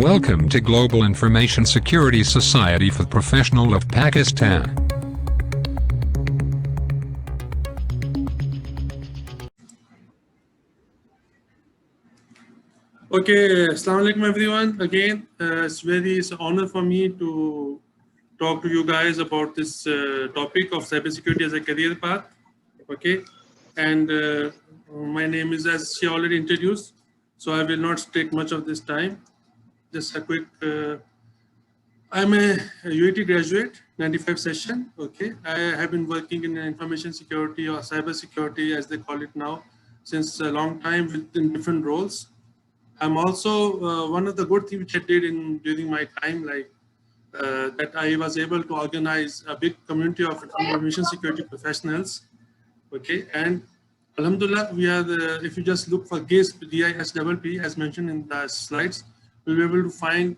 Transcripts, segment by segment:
Welcome to Global Information Security Society for Professionals of Pakistan. Okay, Assalamu alaikum everyone. Again, it's an honor for me to talk to you guys about this topic of cybersecurity as a career path. Okay, and my name is, as she already introduced, so I will not take much of this time. Just a quick. I'm a UAT graduate, 95 session. Okay, I have been working in information security or cyber security, as they call it now, since a long time in different roles. I'm also one of the good things which I did during my time, like that I was able to organize a big community of information security professionals. Okay, and Alhamdulillah, we are if you just look for GISP, DISPP, as mentioned in the slides, we'll be able to find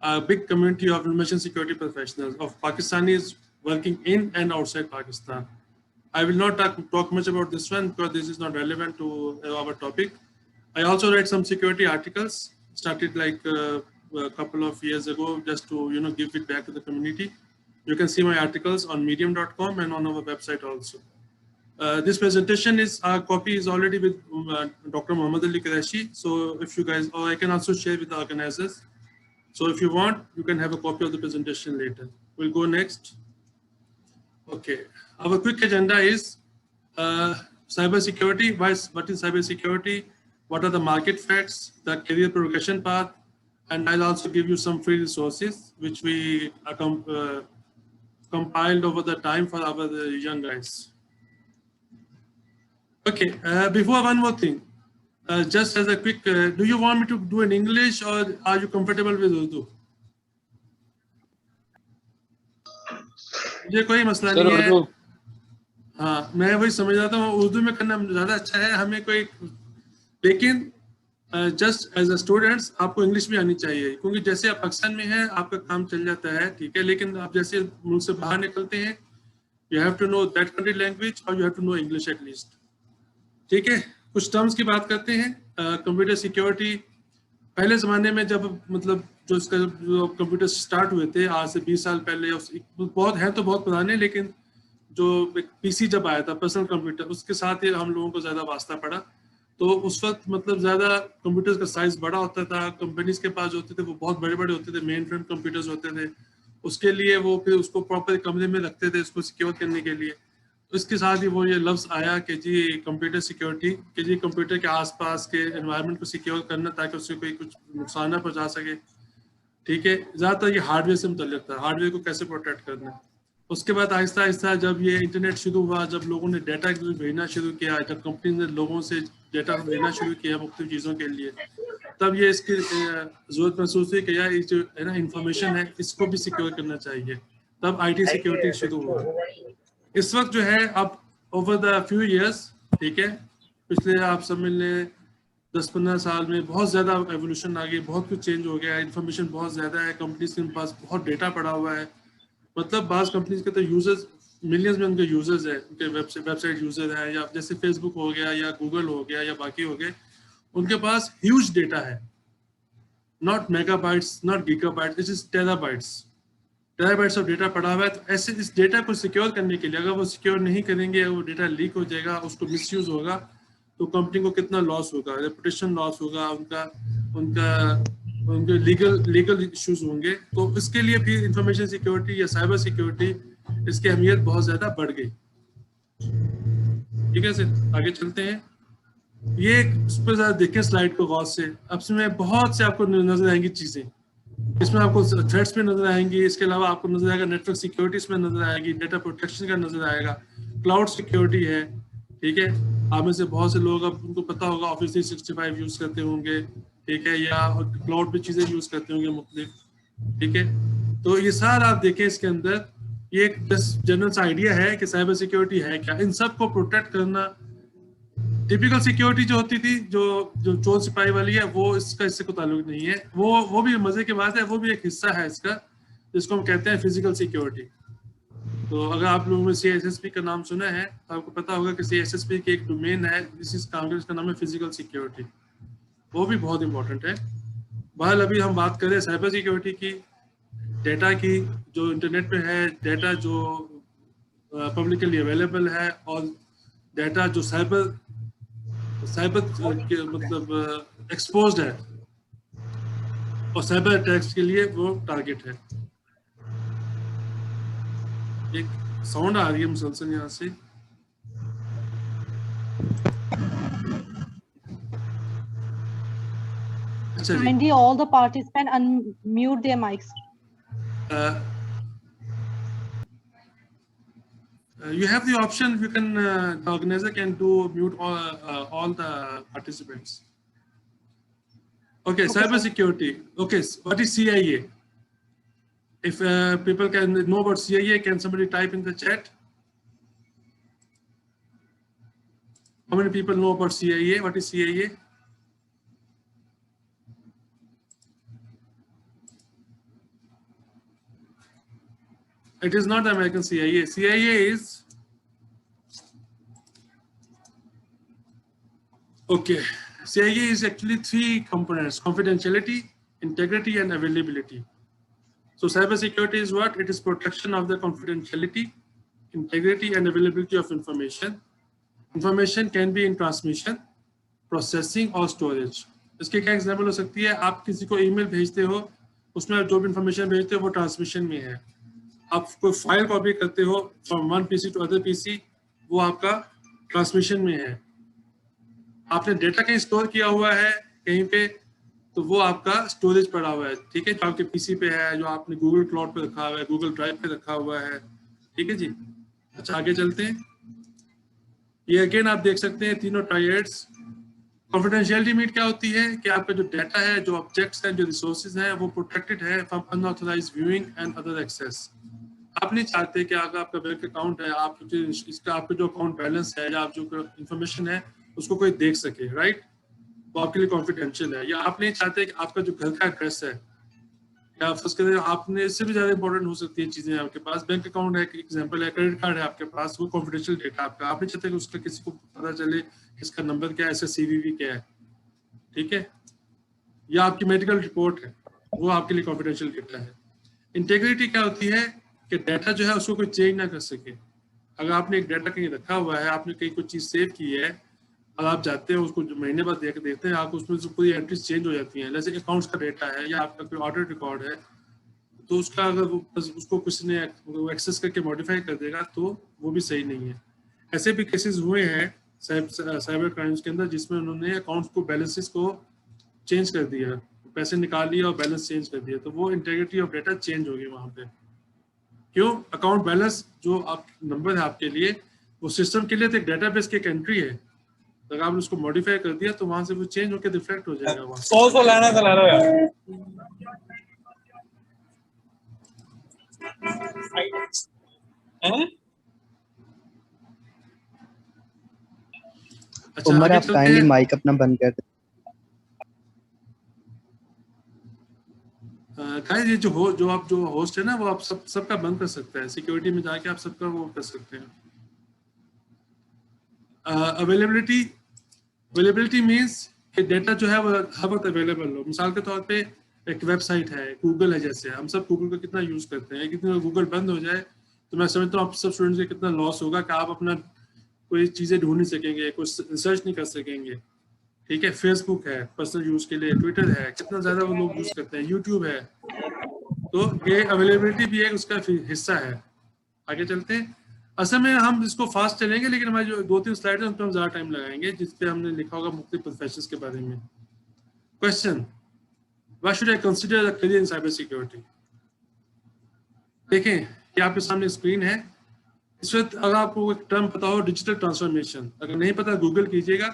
a big community of information security professionals of Pakistanis working in and outside Pakistan. I will not talk much about this one because this is not relevant to our topic. I also read some security articles, started like a couple of years ago, just to give it back to the community. You can see my articles on medium.com and on our website also. This presentation our copy is already with Dr. Muhammad Ali Qureshi. So if you guys, or I can also share with the organizers. So if you want, you can have a copy of the presentation later. We'll go next. Okay, our quick agenda is cybersecurity. What is cybersecurity? What are the market facts, the career progression path, and I'll also give you some free resources which we compiled over the time for our young guys. Okay, before one more thing, just as a quick, do you want me to do in English or are you comfortable with Urdu? मुझे कोई मसला नहीं है. हाँ, मैं वही समझ रहा था, उर्दू में करना ज़्यादा अच्छा है. हमें कोई, लेकिन जस्ट एज अ स्टूडेंट्स आपको इंग्लिश भी आनी चाहिए, क्योंकि जैसे आप पाकिस्तान में हैं आपका काम चल जाता है, ठीक है, लेकिन आप जैसे मुल्क से बाहर निकलते हैं, you have to know that country language और you have to know English at least. ठीक है, कुछ टर्म्स की बात करते हैं. कंप्यूटर सिक्योरिटी, पहले ज़माने में जब मतलब जो कंप्यूटर स्टार्ट हुए थे आज से 20 साल पहले, बहुत है तो बहुत पुराने, लेकिन जो पीसी जब आया था, पर्सनल कंप्यूटर, उसके साथ ही हम लोगों को ज़्यादा वास्ता पड़ा. तो उस वक्त मतलब ज़्यादा कंप्यूटर्स का साइज बड़ा होता था, कंपनीज के पास होते थे वो बहुत बड़े बड़े होते थे, मेन फ्रेम कंप्यूटर्स होते थे. उसके लिए वो फिर उसको प्रॉपर कमरे में रखते थे उसको सिक्योर करने के लिए. इसके साथ ही वो ये लफ्ज़ आया कि जी कंप्यूटर सिक्योरिटी, कि जी कंप्यूटर के आसपास के एनवायरनमेंट को सिक्योर करना ताकि उससे कोई कुछ नुकसान ना पहुँचा सके. ठीक है, ज़्यादातर ये हार्डवेयर से मुतल्लिक़ था, हार्डवेयर को कैसे प्रोटेक्ट करना. उसके बाद आहिस्ता आहिस्ता जब ये इंटरनेट शुरू हुआ, जब लोगों ने डाटा भेजना शुरू किया, जब कंपनी ने लोगों से डाटा भेजना शुरू किया मुख्तलिफ चीज़ों के लिए, तब ये इसकी ज़रूरत महसूस हुई कि यार ये जो है ना इंफॉर्मेशन है, इसको भी सिक्योर करना चाहिए. तब IT सिक्योरिटी शुरू हुआ. इस वक्त जो है अब ओवर द फ्यू ईयर्स, ठीक है, पिछले आप समझ लें 10-15 साल में बहुत ज़्यादा एवोल्यूशन आ गई, बहुत कुछ चेंज हो गया है, इन्फॉर्मेशन बहुत ज़्यादा है, कंपनीज के पास बहुत डेटा पड़ा हुआ है. मतलब बाज़ कंपनीज के तो यूजर्स मिलियंस में उनके यूजर्स हैं, उनके वेबसाइट यूजर हैं, या जैसे फेसबुक हो गया या गूगल हो गया या बाकी हो गए, उनके पास ह्यूज डेटा है. Not megabytes, not gigabytes, this is terabytes of data पड़ा हुआ है. तो ऐसे इस डेटा को सिक्योर करने के लिए अगर वो सिक्योर नहीं करेंगे, वो डेटा लीक हो जाएगा, उसको मिसयूज होगा, तो कंपनी को कितना लॉस होगा, रेपुटेशन लॉस होगा, उनके लीगल इश्यूज होंगे. तो इसके लिए भी इंफॉर्मेशन सिक्योरिटी या साइबर सिक्योरिटी, इसकी अहमियत बहुत ज़्यादा बढ़ गई. ठीक है सर, आगे चलते हैं. ये इस पर ज़रा देखें स्लाइड को गौर से. अब इसमें बहुत से आपको नजर आएंगी चीज़ें, इसमें आपको थ्रेट्स पे नजर आएंगी, इसके अलावा आपको नजर आएगा नेटवर्क सिक्योरिटी इसमें नजर आएगी, डेटा प्रोटेक्शन का नजर आएगा, क्लाउड सिक्योरिटी है. ठीक है, आप में से बहुत से लोग, अब उनको पता होगा ऑफिस 365 यूज करते होंगे, ठीक है, या क्लाउड पे चीजें यूज करते होंगे मुख्तलिफ. ठीक है, तो ये सारा आप देखें, इसके अंदर ये एक जनरल सा आइडिया है कि साइबर सिक्योरिटी है क्या. इन सब को प्रोटेक्ट करना, टिपिकल सिक्योरिटी जो होती थी, जो चोर सिपाही वाली है, वो इससे कोई ताल्लुक नहीं है. वो भी मजे की बात है, वो भी एक हिस्सा है इसका, जिसको हम कहते हैं फिजिकल सिक्योरिटी. तो अगर आप लोगों ने CISSP का नाम सुना है तो आपको पता होगा कि CISSP की एक डोमेन है, इसका नाम है फिजिकल सिक्योरिटी. वो भी बहुत इंपॉर्टेंट है. बहरहाल अभी हम बात करें साइबर सिक्योरिटी की, डेटा की, जो इंटरनेट पे है, डेटा जो पब्लिकली अवेलेबल है, और डेटा जो साइबर साइबर के मतलब एक्सपोज्ड है और साइबर अटैक्स के लिए वो टारगेट है। एक साउंड आ रही है मुसलसल यहाँ से। अच्छा जी, Kindly all the participants unmute their mics. You have the option, you can, the organizer can do mute all the participants. Okay, cyber security. Okay, what is CIA? If people can know about CIA, can somebody type in the chat? How many people know about CIA? What is CIA? It is not the American CIA. CIA is, okay, CIA is actually three components: confidentiality, integrity, and availability. So cybersecurity is what? It is protection of the confidentiality, integrity, and availability of information. Information can be in transmission, processing, or storage. इसके क्या example हो सकती है? आप किसी को email भेजते हो, उसमें आप जो भी इंफॉर्मेशन भेजते हो वो ट्रांसमिशन में है। आप कोई फाइल कॉपी करते हो from one PC to other PC, वो आपका ट्रांसमिशन में है। आपने डेटा कहीं स्टोर किया हुआ है कहीं पे, तो वो आपका स्टोरेज पड़ा हुआ है, ठीक है, जो आपके पीसी पे है, जो आपने गूगल क्लाउड पे रखा हुआ है, गूगल ड्राइव पे रखा हुआ है, ठीक है जी। अच्छा, आगे चलते हैं। ये अगेन आप देख सकते हैं तीनों ट्रायड्स। कॉन्फिडेंशियलिटी मीट क्या होती है कि आपका जो डाटा है, जो ऑब्जेक्ट्स हैं, जो रिसोर्सेज हैं, वो प्रोटेक्टेड है from unauthorised viewing and other access. आप नहीं चाहते कि अगर आपका बैंक अकाउंट है, आप इसका आपका जो अकाउंट बैलेंस है या आप जो इंफॉर्मेशन है उसको कोई देख सके, राइट? वो आपके लिए कॉन्फिडेंशियल है। या आप नहीं चाहते कि आपका जो घर का एड्रेस है, या फर्स्ट करें आपने, इससे भी ज्यादा इंपॉर्टेंट हो सकती है चीजें, आपके पास बैंक अकाउंट है, एग्जांपल है, क्रेडिट कार्ड है आपके पास, वो कॉन्फिडेंशियल डेटा आपका, आप नहीं चाहते कि उसका किसी को पता चले इसका नंबर क्या है, इसका सीवीवी क्या है, ठीक है? या आपकी मेडिकल रिपोर्ट है, वो आपके लिए कॉन्फिडेंशियल डेटा है। इंटेग्रिटी क्या होती है कि डाटा जो है उसको कोई चेंज ना कर सके। अगर आपने एक डाटा कहीं रखा हुआ है, आपने कहीं कोई चीज सेव की है और आप जाते हैं उसको महीने बाद देखते हैं, आप उसमें से पूरी एंट्रीज चेंज हो जाती हैं। जैसे अकाउंट्स का डेटा है या आपका कोई ऑडिट रिकॉर्ड है, तो उसका अगर उसको किसी ने एक्सेस करके मॉडिफाई कर देगा तो वो भी सही नहीं है। ऐसे भी केसेस हुए हैं साइबर क्राइम्स के अंदर जिसमें उन्होंने अकाउंट्स को, बैलेंसेस को चेंज कर दिया, पैसे निकाल लिया और बैलेंस चेंज कर दिया, तो वो इंटेग्रिटी ऑफ डेटा चेंज हो गई वहां पे। क्यों? अकाउंट बैलेंस जो आप नंबर है आपके लिए, वो सिस्टम के लिए तो एक डेटाबेस की एक एंट्री है, अगर आपने उसको मॉडिफाई कर दिया तो वहां से वो चेंज होकर रिफ्लेक्ट हो जाएगा वहां। 100 लाना तो ला लो यार। अच्छा, उमर आगे आप चलते काइंडली हैं। माइक अपना बंद कर दें। गाइस, ये जो आप जो होस्ट है ना, वो आप सबका बंद कर सकते हैं, सिक्योरिटी में जाके आप सबका वो कर सकते हैं। अवेलेबिलिटी मींस कि डेटा जो है वो हर वक्त अवेलेबल हो। मिसाल के तौर पे एक वेबसाइट है, गूगल है, जैसे हम सब गूगल को कितना यूज करते हैं, कितनी गूगल बंद हो जाए तो मैं समझता हूँ आप सब स्टूडेंट्स के कितना लॉस होगा कि आप अपना कोई चीजें ढूंढ नहीं सकेंगे, कुछ रिसर्च नहीं कर सकेंगे, ठीक है? फेसबुक है पर्सनल यूज के लिए, ट्विटर है, कितना ज्यादा वो लोग यूज करते हैं, यूट्यूब है, तो ये अवेलेबिलिटी भी एक उसका हिस्सा है। आगे चलते हैं। असल में हम इसको फास्ट चलेंगे, लेकिन हमारी जो 2-3 स्लाइड है उन पर हम ज्यादा टाइम लगाएंगे, जिसपे हमने लिखा होगा मुख्तलिफ प्रोफेशंस के बारे में। Question, why should I consider a career in cyber security? देखें, ये आपके सामने स्क्रीन है। इस वक्त अगर आपको एक टर्म पता हो, डिजिटल ट्रांसफॉर्मेशन, अगर नहीं पता गूगल कीजिएगा।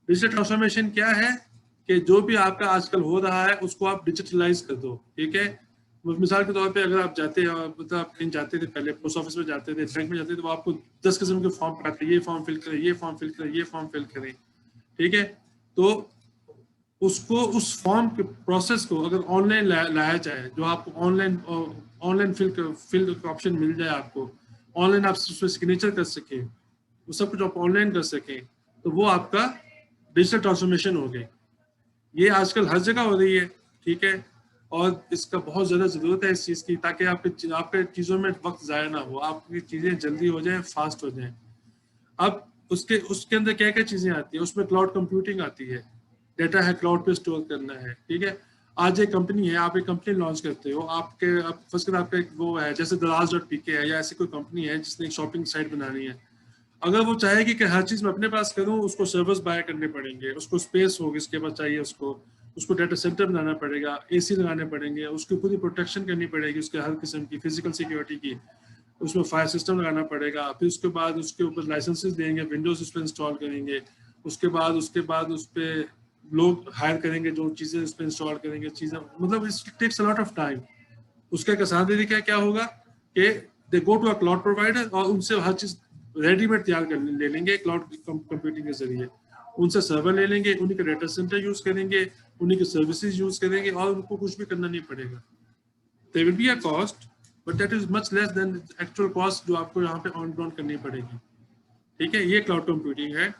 डिजिटल ट्रांसफॉर्मेशन क्या है कि जो भी आपका आजकल हो रहा है उसको आप डिजिटलाइज कर दो, ठीक है? मिसाल के तौर पे अगर आप जाते हैं, मतलब आप कहीं जाते थे पहले, पोस्ट ऑफिस में जाते थे, बैंक में जाते थे, तो आपको 10 किस्म के फॉर्म पढ़ाते, ये फॉर्म फिल करें, ये फॉर्म फिल करें, ये फॉर्म फिल करें, ठीक है? तो उसको, उस फॉर्म के प्रोसेस को अगर ऑनलाइन लाया जाए, जो आपको ऑनलाइन फिल का ऑप्शन मिल जाए, आपको ऑनलाइन आप उसमें सिग्नेचर कर सके, वो सब कुछ आप ऑनलाइन कर सके, तो वो आपका डिजिटल ट्रांसफॉर्मेशन हो गई। ये आजकल हर जगह हो रही है। ठीक है, और इसका बहुत ज़्यादा ज़रूरत है इस चीज़ की, ताकि आपके चीज़ों में वक्त ज़ाया ना हो, आपकी चीज़ें जल्दी हो जाएं, फास्ट हो जाएं। अब उसके अंदर क्या क्या चीज़ें आती है, उसमें क्लाउड कंप्यूटिंग आती है, डेटा है क्लाउड पे स्टोर करना है, ठीक है। आज एक कंपनी है, आप एक कंपनी लॉन्च करते हो, फर्स्ट आपका एक वो है जैसे दराज.pk है या ऐसी कोई कंपनी है जिसने एक शॉपिंग साइट बनानी है। अगर वो चाहेगी कि हर चीज़ मैं अपने पास करूँ, उसको सर्वर्स बाय करने पड़ेंगे, उसको स्पेस होगी इसके पास चाहिए, उसको डाटा सेंटर बनाना पड़ेगा, एसी लगाने पड़ेंगे, उसकी पूरी प्रोटेक्शन करनी पड़ेगी, उसके हर किस्म की फिजिकल सिक्योरिटी की, उसमें फायर सिस्टम लगाना पड़ेगा, फिर उसके बाद उसके ऊपर लाइसेंसेस देंगे, विंडोज उस पर इंस्टॉल करेंगे, उसके बाद उस पर लोग हायर करेंगे जो चीज़ें उस पर इंस्टॉल करेंगे, चीज़ें मतलब it takes a lot of time. उसका एक आसान तरीका क्या होगा कि they go to a cloud provider और उनसे हर चीज़ रेडीमेड तैयार कर ले लेंगे क्लाउड कंप्यूटिंग के जरिए, उनसे सर्वर ले लेंगे, उन्हीं का डाटा सेंटर यूज करेंगे, उन्हीं की सर्विसेज यूज करेंगे और उनको कुछ भी करना नहीं पड़ेगा। There will be a cost but that is much less than actual cost जो आपको यहाँ पे ऑन ग्राउंड करनी पड़ेगी, ठीक है। ये क्लाउड कंप्यूटिंग है।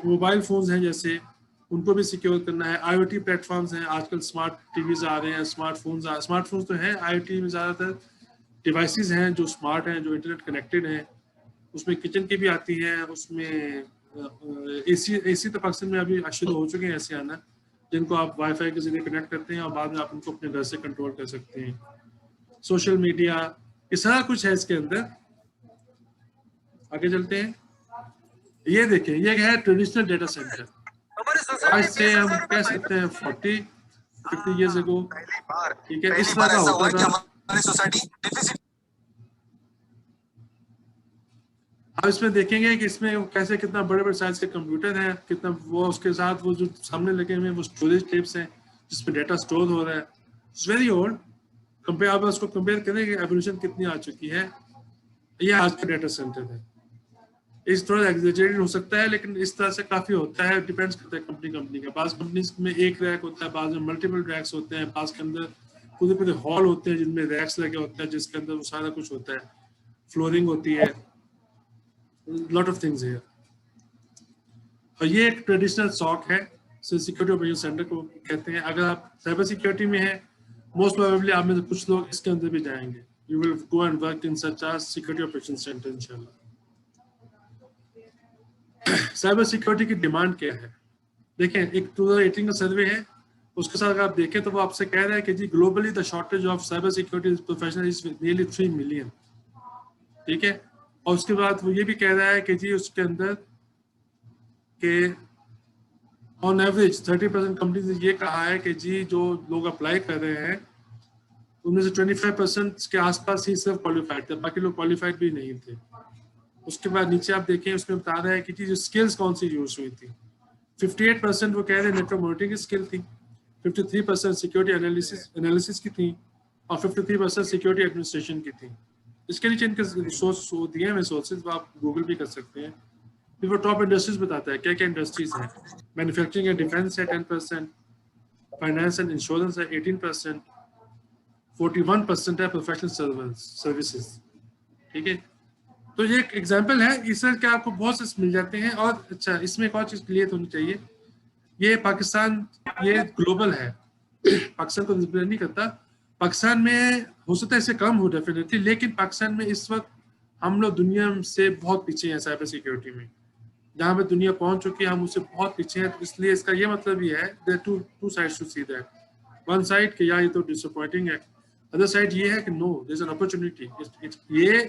मोबाइल फोन्स हैं जैसे, उनको भी सिक्योर करना है। IoT प्लेटफॉर्म्स हैं, आजकल स्मार्ट टीवीज आ रहे हैं, स्मार्टफोन्स तो हैं, IoT में ज़्यादातर डिवाइसेस हैं जो स्मार्ट हैं, जो इंटरनेट कनेक्टेड हैं, उसमें किचन की भी आती है, उसमें एसी तो पाकिस्तान में अभी शुरू हो चुके हैं ऐसे आना, जिनको आप वाईफाई के जरिए कनेक्ट करते हैं और बाद में आप उनको अपने घर से कंट्रोल कर सकते हैं। सोशल मीडिया, ये सारा कुछ है इसके अंदर। आगे चलते हैं, ये देखें, ये है ट्रेडिशनल डेटा सेंटर। आज से हम कह सकते हैं 40-50 ईयर्स अगो, ठीक है, इस तरह का होता था। अब इसमें देखेंगे कि इसमें कैसे कितना बड़े बड़े साइज के कंप्यूटर हैं, कितना वो उसके साथ वो जो सामने लगे हुए वो स्टोरेज टेप्स हैं जिसमें डेटा स्टोर हो रहा है। It's very old. कंपेयर, आप उसको कंपेयर करें कि एवोल्यूशन कितनी आ चुकी है। ये आज का डेटा सेंटर है। इस थोड़ा एग्जेजरेटेड हो सकता है लेकिन इस तरह से काफी होता है, डिपेंड्स करता है कंपनी का। बाज़ कंपनीज में एक रैक होता है, बाज़ में मल्टीपल रैक्स होते हैं, बाज़ के अंदर पूरे पूरे हॉल होते हैं जिनमें रैक्स लगे होते हैं, जिसके अंदर वो सारा कुछ होता है, फ्लोरिंग होती है, लॉट ऑफ थिंग्स है। और ये एक ट्रेडिशनल सॉक है, सिक्योरिटी ऑपरेशन सेंटर को कहते हैं। अगर आप साइबर सिक्योरिटी में हैं, मोस्ट प्रोबेबली आप में से कुछ लोग इसके अंदर भी जाएंगे। You will go and work in such as security operation centre इंशाल्लाह। साइबर सिक्योरिटी की डिमांड क्या है? देखें, एक 2018 का सर्वे है, उसके साथ अगर आप देखें तो वो आपसे कह रहा है कि जी globally the shortage of cyber security professional is nearly 3 million, ठीक है। और उसके बाद वो ये भी कह रहा है कि जी उसके अंदर के ऑन एवरेज 30% कंपनीज ने ये कहा है कि जी जो लोग अप्लाई कर रहे हैं उनमें से 25% के आसपास ही सिर्फ क्वालिफाइड थे, बाकी लोग क्वालिफाइड भी नहीं थे। उसके बाद नीचे आप देखें, उसमें बता रहा है कि जी जो स्किल्स कौन सी यूज हुई थी। 58% वो कह रहे हैं नेटवर्क मॉनिटरिंग की स्किल थी, 53% सिक्योरिटी एनालिसिस की थी और 53% सिक्योरिटी एडमिनिस्ट्रेशन की थी। इसके नीचे इनके रिसोर्स दिए हैं रिसोर्सेज, आप गूगल भी कर सकते हैं। फिर वो टॉप इंडस्ट्रीज बताता है क्या क्या इंडस्ट्रीज हैं। मैन्युफैक्चरिंग एंड डिफेंस है 10%, फाइनेंस एंड इंश्योरेंस है 18%, 41% है प्रोफेशनल सर्विसेज, ठीक है। तो ये एक एग्जाम्पल है, इससे क्या आपको बहुत से मिल जाते हैं। और अच्छा, इसमें एक और चीज क्लियर होनी चाहिए, ये पाकिस्तान ये ग्लोबल है, पाकिस्तान को रिप्रेजेंट नहीं करता। पाकिस्तान में हो सकता है इससे कम हो डेफिनेटली, लेकिन पाकिस्तान में इस वक्त हम लोग दुनिया से बहुत पीछे हैं साइबर सिक्योरिटी में। जहाँ पे दुनिया पहुंच चुकी है हम उससे बहुत पीछे हैं। तो इसलिए इसका ये मतलब ये है there two sides to see that. One side कि यार ये तो डिसअपॉइंटिंग है, अदर साइड ये है कि no there is an opportunity. ये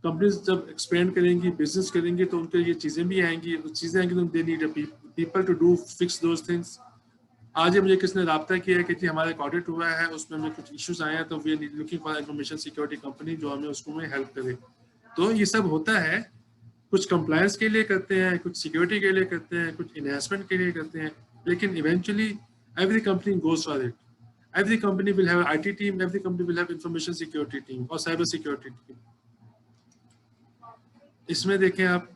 कंपनीज जब एक्सपेंड करेंगी, बिजनेस करेंगी, तो उनके ये चीज़ें भी आएंगी, चीज़ें आएंगी तो they need people to do fix those things. आज मुझे किसने रब्ता किया है कि जी हमारा एक ऑडिट हुआ है, उसमें हमें कुछ इश्यूज आए हैं, तो we are looking for information security company जो हमें उसको में हेल्प करे। तो ये सब होता है, कुछ कंप्लायंस के लिए करते हैं, कुछ सिक्योरिटी के लिए करते हैं, कुछ इन्वेस्टमेंट के लिए करते हैं, लेकिन eventually every company goes for it. Every company will have IT team, every company will have information security team और साइबर सिक्योरिटी टीम। इसमें देखें आप,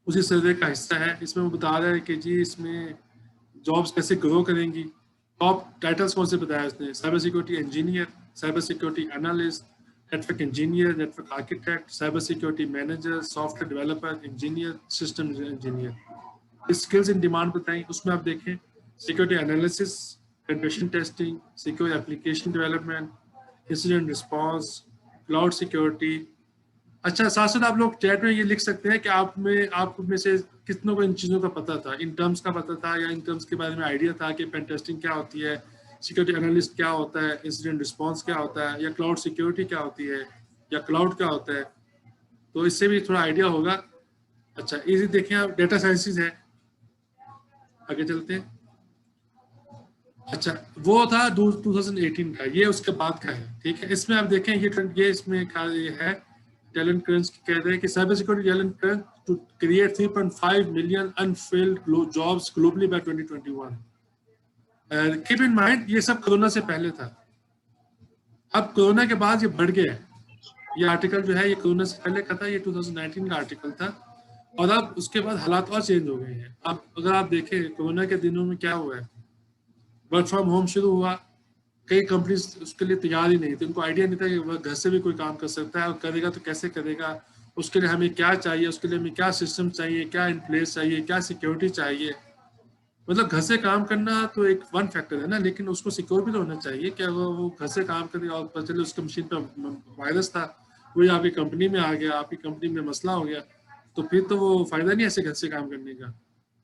उसी सर्वे का हिस्सा है, इसमें वो बता रहा है कि जी इसमें जॉब्स कैसे ग्रो करेंगी। टॉप टाइटल्स कौन से बताया उसने? Cyber security engineer, cyber security analyst, network engineer, network architect, cyber security manager, software developer, engineer, system engineer. Skills in demand बताई, उसमें आप देखें security analysis, penetration testing, secure application development, incident response, cloud security। अच्छा, साथ साथ आप लोग chat में ये लिख सकते हैं कि आप में से कितनों को इन चीज़ों का पता था, इन टर्म्स का पता था या इन टर्म्स के बारे में आइडिया था कि पेन टेस्टिंग क्या होती है, सिक्योरिटी एनालिस्ट क्या होता है, इंसिडेंट रिस्पांस क्या होता है, या क्लाउड सिक्योरिटी क्या होती है, या क्लाउड क्या होता है। तो इससे भी थोड़ा आइडिया होगा। अच्छा, इजी देखें आप, डेटा साइंसेज है, आगे चलते हैं। अच्छा, वो था 2018 का, ये उसके बाद का है, ठीक है। इसमें आप देखें ये इसमें ये है टैलेंट क्रंच, कह रहे हैं कि cyber security talent crunch to create 3.5 million unfilled jobs globally by 2021। Keep in mind ये सब कोरोना से पहले था, अब कोरोना के बाद ये बढ़ गया है। ये आर्टिकल जो है ये कोरोना से पहले का था, ये 2019 का आर्टिकल था, और अब उसके बाद हालात और चेंज हो गए हैं। अब अगर आप देखें कोरोना के दिनों में क्या हुआ है, वर्क फ्रॉम होम शुरू हुआ, कई कंपनीज उसके लिए तैयार ही नहीं थी, उनको आइडिया नहीं था कि वह घर से भी कोई काम कर सकता है, और करेगा तो कैसे करेगा, उसके लिए हमें क्या चाहिए, उसके लिए हमें क्या सिस्टम चाहिए, क्या इन प्लेस चाहिए, क्या सिक्योरिटी चाहिए। मतलब घर से काम करना तो एक वन फैक्टर है ना, लेकिन उसको सिक्योर भी तो होना चाहिए कि अगर वो घर से काम करे और पता चले उसके मशीन पर वायरस था, वही आपकी कंपनी में आ गया, आपकी कंपनी में मसला हो गया, तो फिर तो वो फायदा नहीं ऐसे घर से काम करने का।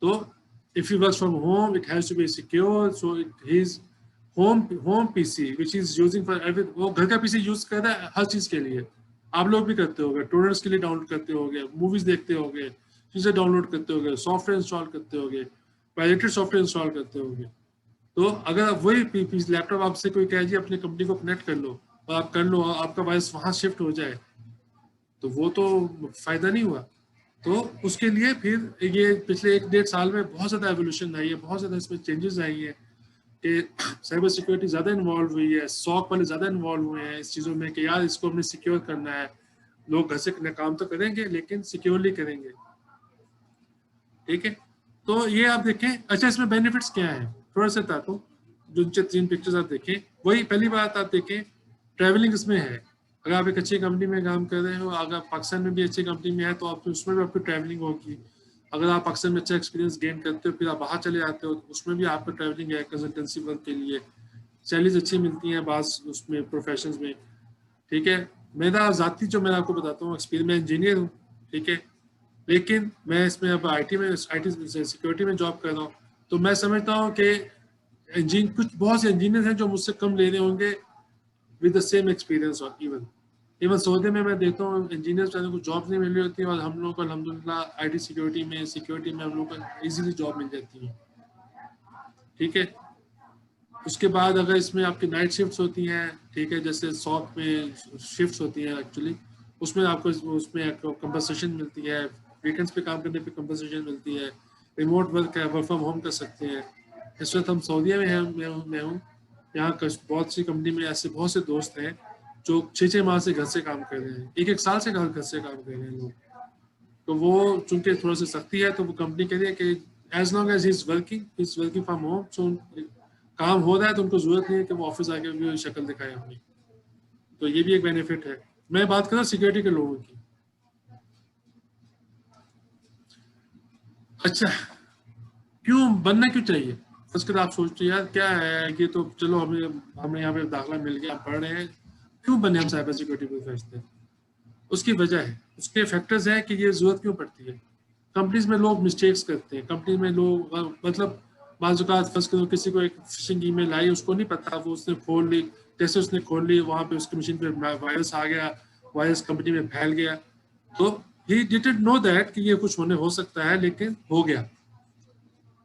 तो if he works from home, it has to be secure, so his home PC which is using for every, वो घर का पीसी यूज कर रहा है हर चीज के लिए। आप लोग भी करते होगे, टूरिस्ट के लिए डाउनलोड करते होगे, मूवीज देखते होगे, चीजें डाउनलोड करते होगे, सॉफ्टवेयर इंस्टॉल करते होगे, पायरेटेड सॉफ्टवेयर इंस्टॉल करते होगे। तो अगर आप वही लैपटॉप आपसे कोई कहे जी अपनी कंपनी को कनेक्ट कर लो, और आप कर लो, आपका वायरस वहां शिफ्ट हो जाए, तो वो तो फायदा नहीं हुआ। तो उसके लिए फिर ये पिछले 1-1.5 साल में बहुत ज़्यादा एवोल्यूशन आई है, बहुत ज़्यादा इसमें चेंजेस आई हैं कि साइबर सिक्योरिटी ज़्यादा इन्वॉल्व हुई है, सॉक वाले ज़्यादा इन्वॉल्व हुए हैं इस चीज़ों में कि यार इसको हमने सिक्योर करना है। लोग घर से काम तो करेंगे लेकिन सिक्योरली करेंगे, ठीक है। तो ये आप देखें। अच्छा, इसमें बेनिफिट्स क्या है थोड़ा सा बताता हूँ। जो 3 पिक्चर्स आप देखें, वही पहली बात आप देखें, ट्रैवलिंग इसमें है। अगर आप एक अच्छी कंपनी में काम कर रहे हो, अगर पाकिस्तान में भी अच्छी कंपनी में है तो आप उसमें भी आपकी ट्रैवलिंग होगी। अगर आप पाकिस्तान में अच्छा एक्सपीरियंस गेन करते हो, फिर आप बाहर चले जाते हो, तो उसमें भी आपका ट्रैवलिंग है कंसल्टेंसी वर्क के लिए, सैलरीज अच्छी मिलती हैं बास उसमें प्रोफेशंस में, ठीक है। मेरा ज़ाती जो मैं आपको बताता हूँ एक्सपीरियंस, मैं इंजीनियर हूँ, ठीक है, लेकिन मैं इसमें अब आई टी सिक्योरिटी में जॉब कर रहा हूँ। तो मैं समझता हूँ कि कुछ बहुत से इंजीनियर हैं जो मुझसे कम ले रहे होंगे विद द सेम एक्सपीरियंस। और इवन सऊदी में मैं देखता हूँ इंजीनियर्स को जॉब नहीं मिल रही होती, और हम लोग को अल्हम्दुलिल्लाह आईटी सिक्योरिटी में हम लोग को इजीली जॉब मिल जाती है, ठीक है। उसके बाद अगर इसमें आपकी नाइट शिफ्ट्स होती हैं, ठीक है, जैसे सॉक में शिफ्ट्स होती हैं एक्चुअली, उसमें आपको कंपनसेशन मिलती है, वीकेंड्स पे काम करने पे कंपनसेशन मिलती है, रिमोट वर्क है, वर्क फ्रॉम होम कर सकते हैं। इस वक्त हम सऊदीया में हैं, मैं हूँ यहाँ, बहुत सी कंपनी में ऐसे बहुत से दोस्त हैं जो 6-6 माह से घर से काम कर रहे हैं, 1-1 साल से घर से काम कर रहे हैं लोग। तो वो चूंकि थोड़ा सा सख्ती है, तो वो कंपनी कह रही है कि as long as he is working from home, so काम हो रहा है तो उनको जरूरत नहीं है कि वो ऑफिस आके भी शक्ल दिखाए अपनी। तो ये भी एक बेनिफिट है। मैं बात कर रहा हूँ सिक्योरिटी के लोगों की। अच्छा, बनना क्यों चाहिए? उसके बाद आप सोचते यार क्या है कि, तो चलो हमें यहाँ पे दाखिला मिल गया, हम पढ़ रहे हैं, क्यों बने हम साइबर सिक्योरिटी प्रोफेशनल? उसकी वजह है, उसके फैक्टर्स हैं कि ये जरूरत क्यों पड़ती है। कंपनीज में लोग मिस्टेक्स करते हैं, कंपनी में लोग मतलब बाज़-औक़ात फर्स्ट करो किसी को एक फिशिंग ईमेल आई, उसको नहीं पता, वो उसने खोल ली, जैसे उसने खोल ली वहाँ पे उसकी मशीन पे वायरस आ गया, वायरस कंपनी में फैल गया। तो ही डिडंट नो दैट कि ये कुछ होने हो सकता है, लेकिन हो गया।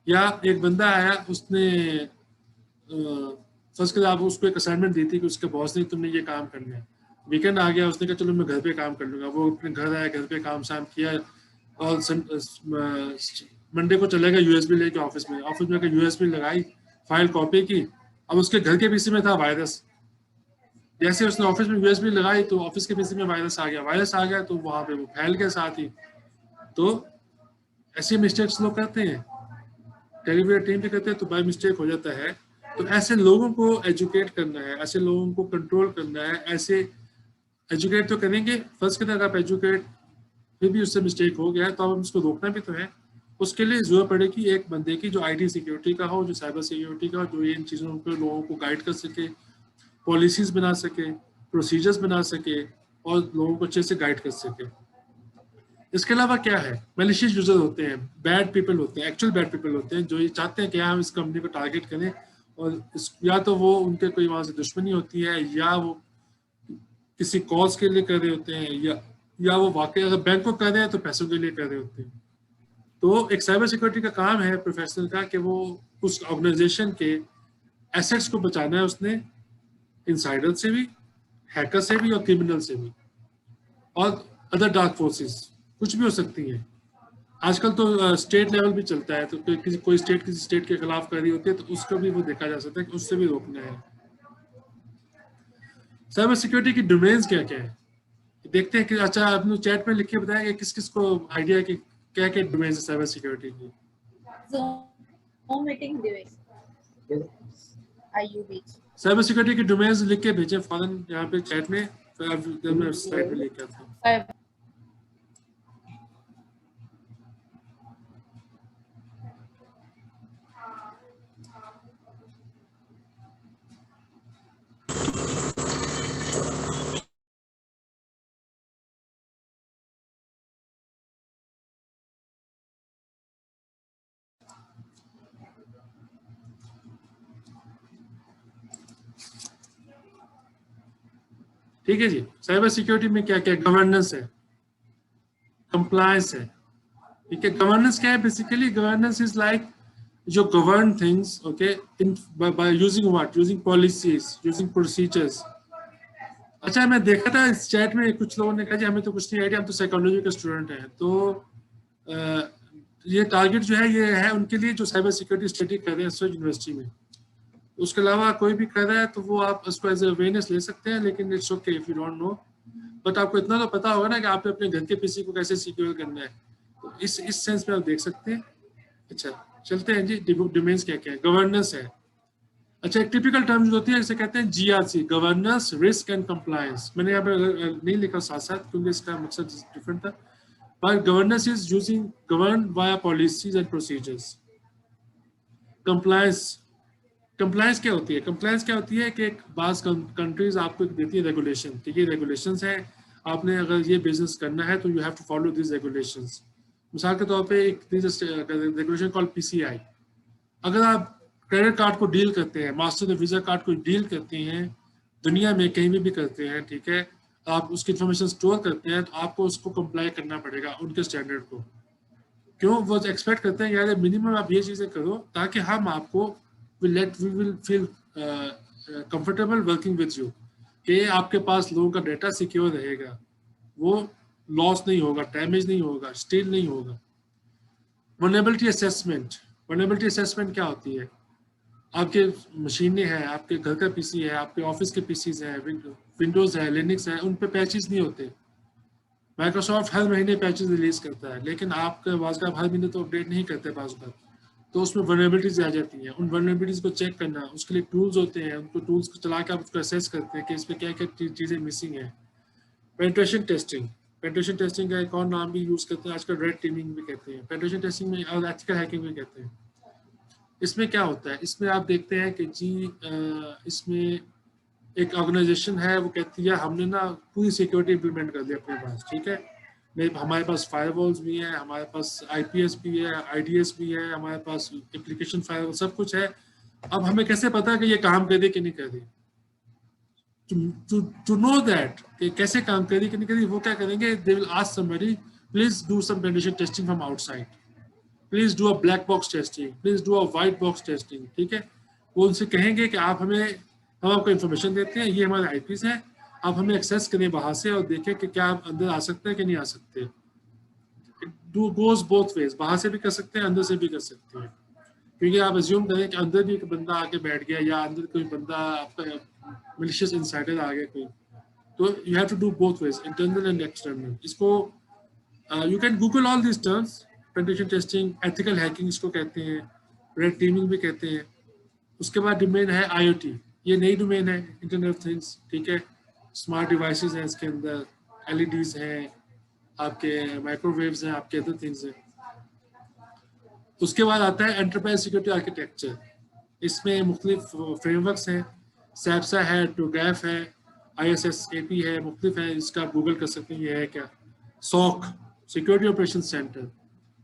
या एक बंदा आया, उसने फर्स्ट क्लास, आप उसको एक असाइनमेंट दी थी कि उसके बॉस ने तुमने ये काम करना है। वीकेंड आ गया, उसने कहा चलो मैं घर पे काम कर लूँगा। वो अपने घर आया, घर पे काम शाम किया, और मंडे को चलेगा यूएसबी लेके ऑफिस में यूएसबी लगाई, फाइल कॉपी की। अब उसके घर के पीसी में था वायरस, जैसे उसने ऑफिस में यूएसबी लगाई तो ऑफिस के पीसी में वायरस आ गया, तो वहाँ पे वो फैल गया साथ ही। तो ऐसी मिस्टेक्स लोग करते हैं, टेलीविजन टीम भी करते हैं, तो बाय मिस्टेक हो जाता है। तो ऐसे लोगों को एजुकेट करना है, ऐसे लोगों को कंट्रोल करना है। ऐसे एजुकेट तो करेंगे फर्स्ट के, अगर आप एजुकेट फिर भी उससे मिस्टेक हो गया है तो अब उसको रोकना भी तो है। उसके लिए जरूरत पड़ेगी एक बंदे की जो आईटी सिक्योरिटी का हो, जो साइबर सिक्योरिटी का हो, जो इन चीज़ों पे लोगों को गाइड कर सके, पॉलिसीज बना सके, प्रोसीजर्स बना सके और लोगों को अच्छे से गाइड कर सके। इसके अलावा क्या है, मैलिशियस यूजर होते हैं, बैड पीपल होते हैं, एक्चुअल बैड पीपल होते हैं जो ये चाहते हैं कि हम इस कंपनी को टारगेट करें और या तो वो उनके कोई वहां से दुश्मनी होती है या वो किसी कॉज के लिए कर रहे होते हैं या वो वाकई अगर बैंक को कर रहे हैं तो पैसों के लिए कर रहे होते हैं। तो एक साइबर सिक्योरिटी का काम है प्रोफेशनल का कि वो उस ऑर्गेनाइजेशन के एसेट्स को बचाना है उसने, इनसाइडर से भी, हैकर से भी और क्रिमिनल से भी, और अदर डार्क फोर्सेस कुछ भी हो सकती हैं। आजकल तो स्टेट लेवल भी चलता है, तो कोई स्टेट किसी स्टेट के खिलाफ कर रही होती है तो उसको भी वो देखा जा सकता है कि उससे भी रोकना है। साइबर सिक्योरिटी की डोमेन्स क्या क्या है देखते हैं कि अच्छा आपने चैट में लिख के बताया कि किस किस को आइडिया है कि क्या क्या डोमेन्स है साइबर सिक्योरिटी की। Zoom meeting device. IUB. Cyber security की डोमेन्स लिख के भेजें फौरन यहाँ पे चैट में, फिर आप मैं स्लाइड पे लेके आता हूँ। ठीक है जी, साइबर सिक्योरिटी में क्या क्या गवर्नेंस है, कंप्लायंस है। ठीक है, गवर्नेंस क्या है? बेसिकली गवर्नेंस इज लाइक जो govern things, okay, in by using what, using policies, using procedures. अच्छा, मैं देखा था इस चैट में कुछ लोगों ने कहा जी हमें तो कुछ नहीं आइडिया, हम तो साइकोलॉजी के स्टूडेंट हैं। तो ये टारगेट जो है ये है उनके लिए जो साइबर सिक्योरिटी स्टडी कर रहे हैं स्वराज यूनिवर्सिटी में। उसके अलावा कोई भी कर रहा है तो वो आप उसको एज अवेयरनेस ले सकते हैं, लेकिन it's okay if you don't know, but आपको इतना तो पता होगा ना कि आपने अपने घर के पीसी को कैसे सिक्योर करना है। तो इस सेंस में आप देख सकते हैं। अच्छा, चलते हैं जी, डोमेन्स क्या क्या है। गवर्नेंस है, अच्छा, एक टिपिकल टर्म जो होती है इसे कहते हैं GRC, governance, risk and compliance. मैंने यहाँ पे नहीं लिखा साथ साथ क्योंकि इसका मकसद डिफरेंट था, but governance is using govern via policies and procedures. Compliance, compliance क्या होती है? कंप्लायंस क्या होती है कि बाज़ कंट्रीज आपको देती है रेगुलेशन, ठीक है, रेगुलेशंस है, आपने अगर ये बिजनेस करना है तो you have to follow this regulations. मिसाल के तौर पे एक रेगुलेशन कॉल्ड PCI। अगर आप क्रेडिट कार्ड को डील करते हैं, मास्टर और वीजा कार्ड को डील करते हैं, दुनिया में कहीं भी करते हैं, ठीक है, आप उसकी इंफॉर्मेशन स्टोर करते हैं, तो आपको उसको कंप्लाई करना पड़ेगा उनके स्टैंडर्ड को। क्यों? वो एक्सपेक्ट करते हैं यार मिनिमम आप ये चीज़ें करो ताकि हम आपको we will feel comfortable working with you, कि आपके पास लोगों का डेटा सिक्योर रहेगा, वो लॉस नहीं होगा, डैमेज नहीं होगा, स्टील नहीं होगा। वल्नरेबिलिटी असेसमेंट, वल्नरेबिलिटी असेसमेंट क्या होती है? आपके मशीनें हैं, आपके घर का पीसी है, आपके ऑफिस के पीसीज हैं, विंडोज है, लिनक्स है, उन पे पैचेस नहीं होते। माइक्रोसॉफ्ट हर महीने पैचेस रिलीज करता है, लेकिन आपके बाज़ का हर महीने तो अपडेट नहीं करते बाज़ का, तो उसमें वल्नरेबिलिटीज आ जाती हैं। उन वल्नरेबिलिटीज को चेक करना, उसके लिए टूल्स होते हैं, उनको टूल्स को चला के आप उसको असेस करते हैं कि इसमें क्या क्या चीज़ें मिसिंग हैं। पेनिट्रेशन टेस्टिंग, पेनिट्रेशन टेस्टिंग का एक और नाम भी यूज़ करते हैं आजकल, रेड टीमिंग भी कहते हैं पेनिट्रेशन टेस्टिंग में, और एथिकल हैकिंग भी कहते हैं। इसमें क्या होता है? इसमें आप देखते हैं कि जी इसमें एक ऑर्गेनाइजेशन है, वो कहती है हमने ना पूरी सिक्योरिटी इंप्लीमेंट कर दी अपने पास, ठीक है, हमारे पास फायरवॉल्स भी हैं, हमारे पास IPS भी है, IDS भी है, हमारे पास एप्लीकेशन फायरवॉल, सब कुछ है। अब हमें कैसे पता कि ये काम कर रही कि नहीं कर रही? टू नो दैट कि कैसे काम कर रही कि नहीं कर रही, वो क्या करेंगे? They will ask somebody please do some penetration testing from outside, please do a black box testing, please do a white box testing, ठीक है। वो उनसे कहेंगे कि हम आपको इन्फॉर्मेशन देते हैं, ये हमारे IPs है, आप हमें एक्सेस करें बाहर से और देखें कि क्या आप अंदर आ सकते हैं कि नहीं आ सकते। डू गोज बोथ वेज, बाहर से भी कर सकते हैं, अंदर से भी कर सकते हैं, क्योंकि आप अज्यूम करें कि अंदर भी एक बंदा आके बैठ गया या अंदर कोई बंदा आपका मिलिशियस इनसाइडर आ गया कोई, तो you have to do both ways, internal and external. इसको you can Google all this terms, penetration testing, ethical hacking इसको कहते हैं, रेड टीमिंग भी कहते हैं। उसके बाद डोमेन है IoT, ये नई डोमेन है, इंटरनेट ऑफ थिंग्स, ठीक है, स्मार्ट डिवाइसेस हैं इसके अंदर, LEDs हैं, आपके माइक्रोवेव्स हैं, आपके अदर थिंग्स हैं। उसके बाद आता है एंटरप्राइज सिक्योरिटी आर्किटेक्चर। इसमें मुख्तलिफ फ्रेमवर्क्स हैं, सैप्सा है, टोगैफ है, ISSAP है, मुख्तलिफ है, इसका आप गूगल कर सकते हैं ये है क्या। SOC सिक्योरिटी ऑपरेशन सेंटर,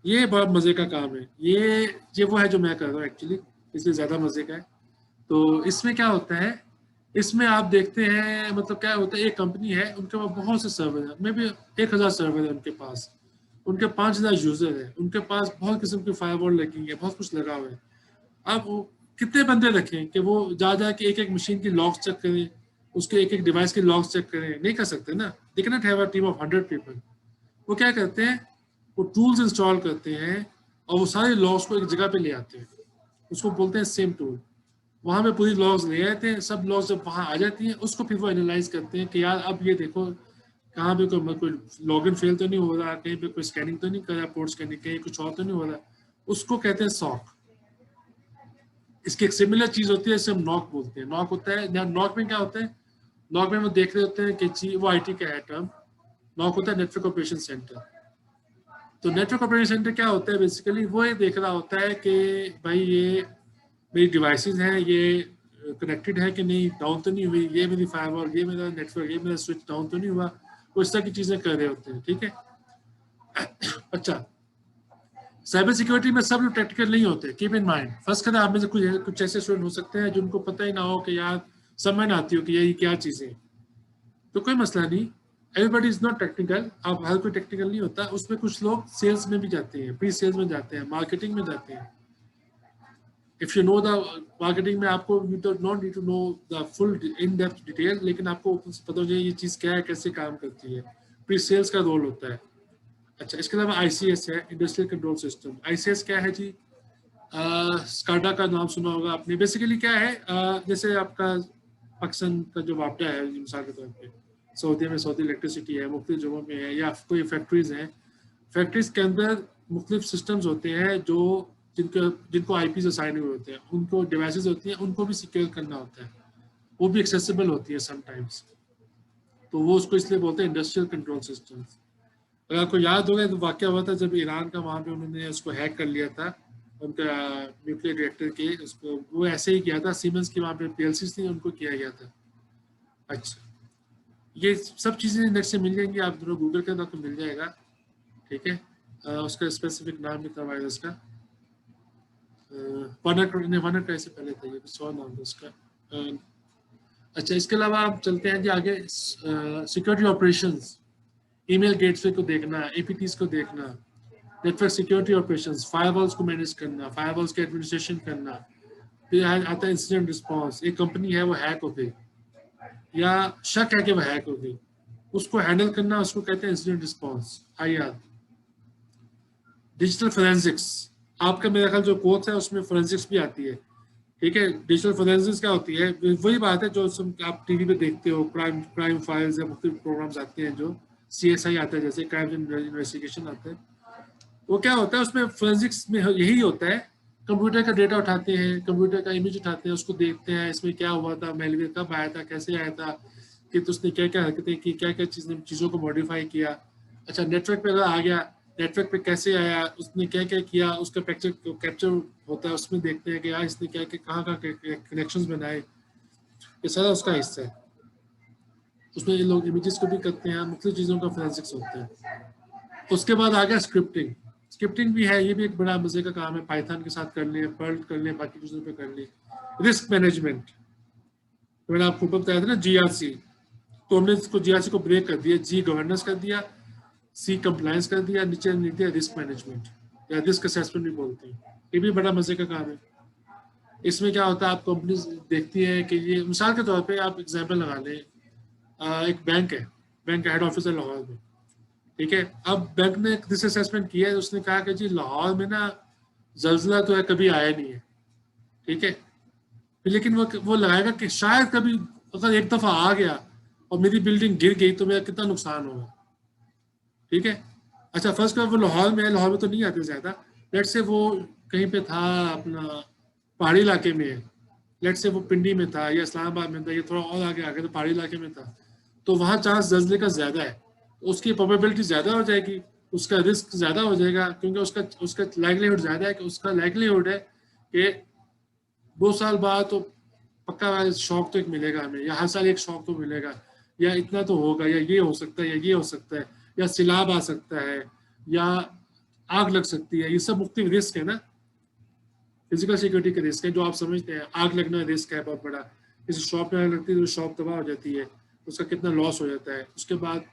ये बहुत मज़े का काम है। ये वो है जो मैं कर रहा हूँ एक्चुअली, इसलिए ज़्यादा मज़े का है। तो इसमें क्या होता है, इसमें आप देखते हैं मतलब क्या होता है, एक कंपनी है उनके पास बहुत से सर्वर है, मे बी 1000 सर्वर है उनके पास, उनके 5000 यूजर है, उनके पास बहुत किस्म की फायरवॉल लगी है, बहुत कुछ लगा हुआ है। अब वो कितने बंदे रखें कि वो जा के एक एक मशीन की लॉग्स चेक करें, उसके एक एक डिवाइस की लॉग्स चेक करें, नहीं कर सकते ना। They can not have a team of 100 people. वो क्या करते हैं, वो टूल्स इंस्टॉल करते हैं और वो सारे लॉग्स को एक जगह पे ले आते हैं, उसको बोलते हैं सेम टूल। वहाँ पे पूरी लॉग्स ले आते हैं, सब लॉग्स जब वहाँ आ जाती हैं उसको फिर वो एनालाइज करते हैं कि यार अब ये देखो कहाँ पे कोई लॉगिन फेल तो नहीं हो रहा, कहीं पे कोई स्कैनिंग तो नहीं कर रहा, पोर्ट स्कैनिंग कहीं कुछ और तो नहीं हो रहा, उसको कहते हैं SOC। इसकी एक सिमिलर चीज होती है, इसे हम नॉक बोलते हैं। नॉक होता है, नॉक में क्या होता है, नॉक में वो देख रहे होते हैं कि वो IT का है टर्म, नॉक होता है नेटवर्क ऑपरेशन सेंटर। तो नेटवर्क ऑपरेशन सेंटर क्या होता है, बेसिकली वो ये देख रहा होता है कि भाई ये मेरी डिवाइसेस हैं, ये कनेक्टेड है कि नहीं, डाउन तो नहीं हुई, ये मेरी फायरवॉल, ये मेरा नेटवर्क, ये मेरा स्विच डाउन तो नहीं हुआ, वो इस तरह की चीजें कर रहे होते हैं, ठीक है। अच्छा, साइबर सिक्योरिटी में सब लोग टेक्निकल नहीं होते, कीप इन माइंड। फर्स्ट कदा आप में से कुछ ऐसे स्टूडेंट हो सकते हैं जिनको पता ही ना हो कि यार समझ ना आती हो कि ये क्या चीजें, तो कोई मसला नहीं, एवरीबडी इज नॉट टेक्निकल। आप हर कोई टेक्निकल नहीं होता, उसमें कुछ लोग सेल्स में भी जाते हैं, प्री सेल्स में जाते हैं, मार्केटिंग में जाते हैं। If you know the marketing में आपको you do not need to know the full in depth detail, लेकिन आपको पता हो जाए ये चीज़ क्या है, कैसे काम करती है, प्री सेल्स का रोल होता है। अच्छा, इसके अलावा ICS है, इंडस्ट्रियल कंट्रोल सिस्टम। ICS क्या है जी, स्काडा का नाम सुना होगा आपने। बेसिकली क्या है, जैसे आपका पाकिस्तान का जो वापडा है मिसाल के तौर पे, सऊदी में सऊदी इलेक्ट्रिसिटी है, मुख्तलिफ जगहों में है, या कोई फैक्ट्रीज हैं, फैक्ट्रीज के अंदर मुख्तलिफ सिस्टम्स होते हैं जो जिनको IPs असाइन हुए होते हैं, उनको डिवाइसेस होती हैं, उनको भी सिक्योर करना होता है, वो भी एक्सेसिबल होती है समटाइम्स, तो वो उसको इसलिए बोलते हैं इंडस्ट्रियल कंट्रोल सिस्टम्स। अगर आपको याद होगा तो वाक़या हुआ था जब ईरान का वहाँ पे उन्होंने उसको हैक कर लिया था, उनका न्यूक्लियर रिएक्टर के, उसको वो ऐसे ही किया था, सीमेंस की वहाँ पे PLCs थी, उनको किया गया था। अच्छा, ये सब चीज़ें नेट से मिल जाएंगी, आप दोनों गूगल करें आपको मिल जाएगा, ठीक है। उसका स्पेसिफिक नाम भी था वायरस का, वानर का से पहले था, ये कुछ और नाम था उसका। अच्छा, इसके अलावा आप चलते हैं जी आगे, सिक्योरिटी ऑपरेशंस, ईमेल गेटवे को देखना, APTs को देखना, नेटवर्क सिक्योरिटी ऑपरेशंस, फायरवॉल्स को मैनेज करना, फायरवॉल्स के एडमिनिस्ट्रेशन करना। फिर आता है इंसिडेंट रिस्पॉन्स, एक कंपनी है वो हैक हो गई या शक है कि वो हैक हो गई, उसको हैंडल करना, उसको कहते हैं incident response. IR, digital forensics, आपका मेरा ख्याल जो कोर्स है उसमें फोरेंसिक्स भी आती है, ठीक है। डिजिटल फोरेंसिक्स क्या होती है, वही बात है जो आप TV पे देखते हो, क्राइम फाइल्स या मुख्तलिफ प्रोग्राम्स आते हैं, जो CSI आता है, जैसे क्राइम इन्वेस्टिगेशन आता है, वो क्या होता है उसमें फोरेंसिक्स में यही होता है, कंप्यूटर का डेटा उठाते हैं, कंप्यूटर का इमेज उठाते हैं, उसको देखते हैं इसमें क्या हुआ था, मेलवेयर कब आया था, कैसे आया था, कि तो उसने क्या क्या हरकतें की, क्या क्या चीज़ों को मॉडिफाई किया। अच्छा, नेटवर्क पे अगर आ गया, नेटवर्क पे कैसे आया, उसने क्या क्या किया, उसका कैप्चर होता है, उसमें देखते हैं कि यार इसने क्या क्या कहाँ कनेक्शंस बनाए, ये सारा उसका हिस्सा है। उसमें ये लोग इमेजेस को भी करते हैं, मुख्तलिफ चीज़ों का फोरेंसिक्स होता है। उसके बाद आ गया स्क्रिप्टिंग, स्क्रिप्टिंग भी है, ये भी एक बड़ा मजे का काम है, पाइथन के साथ कर लें, पर्ल कर लें, बाकी चीज़ों पे कर लें। रिस्क मैनेजमेंट, तो मैंने आपको बताया था ना GRC, तो हमने इसको GRC को ब्रेक कर दिया, G गवर्नेंस कर दिया, C कंप्लायंस कर दिया, नीचे लिख दिया रिस्क मैनेजमेंट या रिस्क असेसमेंट भी बोलते हैं। ये भी बड़ा मजे का काम है। इसमें क्या होता है, आप कंपनी देखती है कि ये, मिसाल के तौर पे आप एग्जाम्पल लगा लें, एक बैंक है, बैंक का हेड ऑफिस है लाहौर में, ठीक है। अब बैंक ने एक रिस्क असेसमेंट किया है, उसने कहा कि जी लाहौर में ना जल्जला तो है, कभी आया नहीं है, ठीक है, लेकिन वो लगाएगा कि शायद कभी अगर एक दफ़ा आ गया और मेरी बिल्डिंग गिर गई तो मेरा कितना नुकसान होगा, ठीक है। अच्छा, फर्स्ट का वो लाहौर में है, लाहौर में तो नहीं आते ज़्यादा, लेट से वो कहीं पे था अपना पहाड़ी इलाके में है, लेट से वो पिंडी में था या इस्लामाबाद में था, ये थोड़ा और आगे तो पहाड़ी इलाके में था, तो वहाँ चांस जल्जले का ज़्यादा है, तो उसकी प्रोबेबिलिटी ज़्यादा हो जाएगी, उसका रिस्क ज़्यादा हो जाएगा, क्योंकि उसका लाइवलीहुड ज़्यादा है कि उसका लाइवलीहुड है कि 2 साल बाद तो पक्का शौक तो एक मिलेगा हमें, या हर साल एक शौक तो मिलेगा, या इतना तो होगा, या ये हो सकता है, या ये हो सकता है, या सिलाब आ सकता है, या आग लग सकती है। ये सब मुख्तलिफ रिस्क है ना, फिजिकल सिक्योरिटी के रिस्क है जो आप समझते हैं। आग लगना रिस्क है बहुत बड़ा, किसी शॉप में आग लगती है तो शॉप तबाह हो जाती है, उसका कितना लॉस हो जाता है। उसके बाद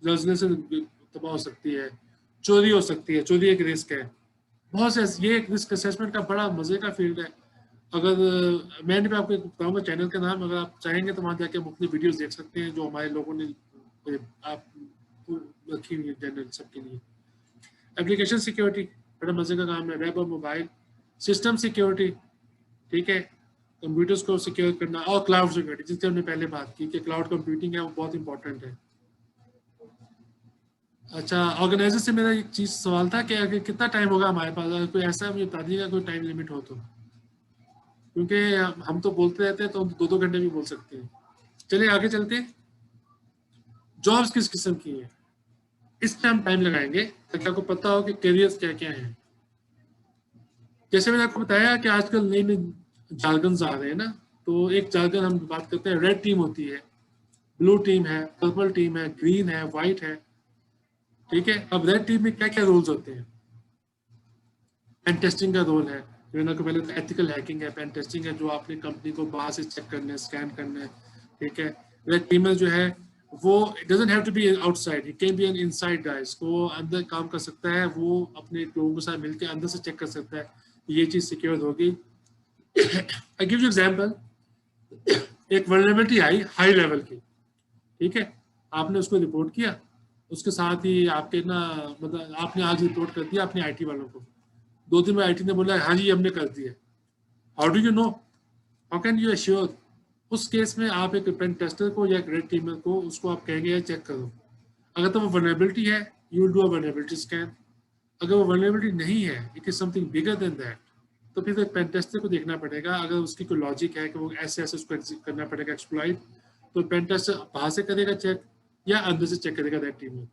जल्जले से तबाह हो सकती है, चोरी हो सकती है, चोरी एक रिस्क है। बहुत से ये एक रिस्क असेसमेंट का बड़ा मजे का फील्ड है। अगर मैंने भी आपको बताऊंगा चैनल का नाम, अगर आप चाहेंगे तो वहाँ जाके मुख्तलिफ वीडियोस देख सकते हैं जो हमारे लोगों ने आप रखी हुई है चैनल सबके लिए। एप्लीकेशन सिक्योरिटी बड़ा मजे का काम है, वेब और मोबाइल। सिस्टम सिक्योरिटी, ठीक है, कंप्यूटर्स को सिक्योर करना। और क्लाउड सिक्योरिटी जिससे हमने पहले बात की कि क्लाउड कंप्यूटिंग है वो बहुत इंपॉर्टेंट है। अच्छा, ऑर्गेनाइजर से मेरा एक चीज सवाल था कि अगर कितना टाइम होगा हमारे पास, अगर कोई ऐसा मुझे बता दीजिएगा कोई टाइम लिमिट हो तो, क्योंकि हम तो बोलते रहते हैं तो हम 2-2 घंटे भी बोल सकते हैं। चलिए आगे चलते हैं। जॉब्स किस किस्म की हैं, इस पे हम टाइम लगाएंगे ताकि आपको पता हो कि करियर्स क्या क्या हैं। जैसे मैंने आपको बताया कि आजकल नई नई जार्गन्स आ रहे हैं ना, तो एक जार्गन हम बात करते हैं, रेड टीम होती है, ब्लू टीम है, पर्पल टीम है, ग्रीन है, व्हाइट है, ठीक है। अब रेड टीम में क्या क्या रोल्स होते हैं? पेन टेस्टिंग का रोल है, मैंने आपको पहले एथिकल हैकिंग है, पेन टेस्टिंग है जो आपने कंपनी को बाहर से चेक करना है, स्कैन करना है, ठीक है। रेड टीमर जो है वो doesn't have to be outside, he can be an inside guys, वो अंदर काम कर सकता है, वो अपने लोगों के साथ मिलकर अंदर से चेक कर सकता है ये चीज सिक्योर होगी। आई गिव यू एग्जांपल, एक वल्नरेबिलिटी आई हाई लेवल की, ठीक है, आपने उसको रिपोर्ट किया, उसके साथ ही आपके ना मतलब आपने आज रिपोर्ट कर दिया अपने आईटी वालों को, 2 दिन में आईटी ने बोला हाँ जी हमने कर दिया। How do you know, how can you assure? उस केस में आप एक पेन टेस्टर को या एक रेड टीमर को उसको आप कहेंगे चेक करो, अगर तो वो वल्नरेबिलिटी है you will do a vulnerability scan, अगर वो वल्नरेबिलिटी नहीं है, it is something bigger than that, तो फिर पेन टेस्टर को देखना पड़ेगा। अगर उसकी कोई लॉजिक है कि वो ऐसे ऐसे उसको करना पड़ेगा एक्सप्लॉइट, तो पेन टेस्टर बाहर से करेगा चेक या अंदर से चेक करेगा रेड टीम में,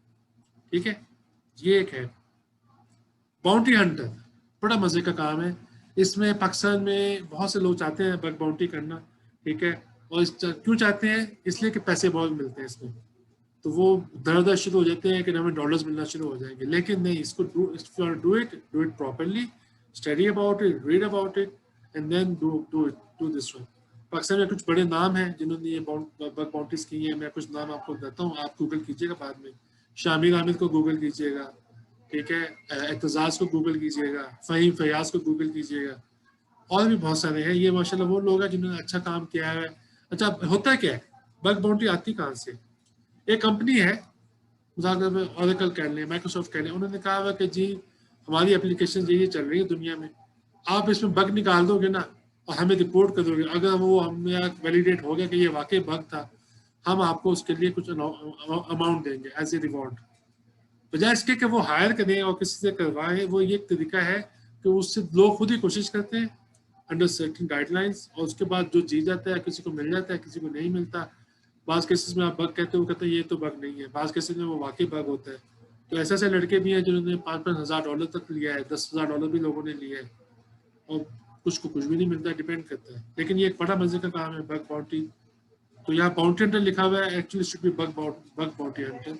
ठीक है। ये एक है बाउंटी हंटर, बड़ा मजे का काम है। इसमें पाकिस्तान में बहुत से लोग चाहते हैं बग बाउंटी करना, ठीक है, और क्यों चाहते हैं? इसलिए कि पैसे बहुत मिलते हैं इसमें, तो वो दर शुरू हो जाते हैं कि हमें डॉलर्स मिलना शुरू हो जाएंगे। लेकिन नहीं, इसको do it properly, study about it, read about it, and then do this one. Pakistan में कुछ बड़े नाम हैं जिन्होंने ये बग बाउंटीज की हैं, मैं कुछ नाम आपको बताता हूँ, आप गूगल कीजिएगा बाद में। शामिर आमिर को गूगल कीजिएगा, ठीक है, एतजाज को गूगल कीजिएगा, फ़हीम फयाज को गूगल कीजिएगा, और भी बहुत सारे हैं। ये माशाल्लाह वो लोग हैं जिन्होंने अच्छा काम किया है। अच्छा, होता क्या है, बग बाउंटी आती कहाँ से? एक कंपनी है, ऑरेकल कह लें, माइक्रोसॉफ्ट कह लें, उन्होंने कहा हुआ कि जी हमारी एप्लीकेशन ये चल रही है दुनिया में, आप इसमें बग निकाल दोगे ना और हमें रिपोर्ट कर दोगे, अगर वो हमें वैलिडेट हो गया कि ये वाकई बग था, हम आपको उसके लिए कुछ अमाउंट देंगे एज ए रिवॉर्ड। बजाय इसके कि वो हायर करें और किसी से करवाएं, वो ये तरीका है कि उससे लोग खुद ही कोशिश करते हैं अंडर सर्टेन गाइडलाइंस, और उसके बाद जो जी जाता है किसी को मिल जाता है, किसी को नहीं मिलता। बाज़ केसेस में आप बग कहते हो, कहते हैं ये तो बग नहीं है, बाज़ केसेस में वो वाकई बग होता है। तो ऐसे ऐसे लड़के भी हैं जिन्होंने $5,000 तक लिया है, $10,000 भी लोगों ने लिया है, और कुछ को कुछ भी नहीं मिलता, डिपेंड करता है। लेकिन ये एक बड़ा मजे का काम है बग बाउंटी। तो यहाँ बाउंटी हंटर लिखा हुआ है, actually should be bug bounty Hunter.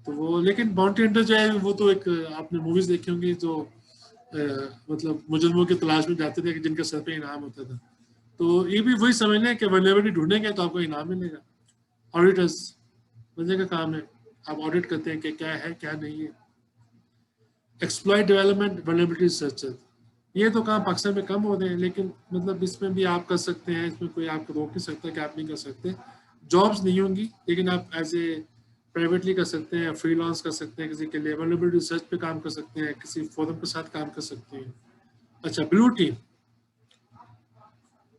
तो वो, लेकिन बाउंटी हंटर जो है वो तो एक आपने मूवीज देखी होंगी जो मतलब मुजरिमों की तलाश में जाते थे कि जिनके सर पे इनाम होता था। तो ये भी वही समझ लें कि वल्नरेबिलिटी ढूंढेंगे तो आपको इनाम मिलेगा। ऑडिटर्स, मजे का काम है, आप ऑडिट करते हैं कि क्या है क्या नहीं है। एक्सप्लॉइट डेवलपमेंट, वल्नरेबिलिटी रिसर्चर, ये तो काम पाकिस्तान में कम हो रहे हैं, लेकिन मतलब इसमें भी आप कर सकते हैं, इसमें कोई आपको रोक नहीं सकता कि आप नहीं कर सकते। जॉब्स नहीं होंगी, लेकिन आप एज ए प्राइवेटली कर सकते हैं, फ्रीलांस कर सकते हैं, किसी के लिए वल्नरेबिलिटी रिसर्च पे काम कर सकते हैं, किसी फोरम के साथ काम कर सकते हैं। अच्छा, blue team,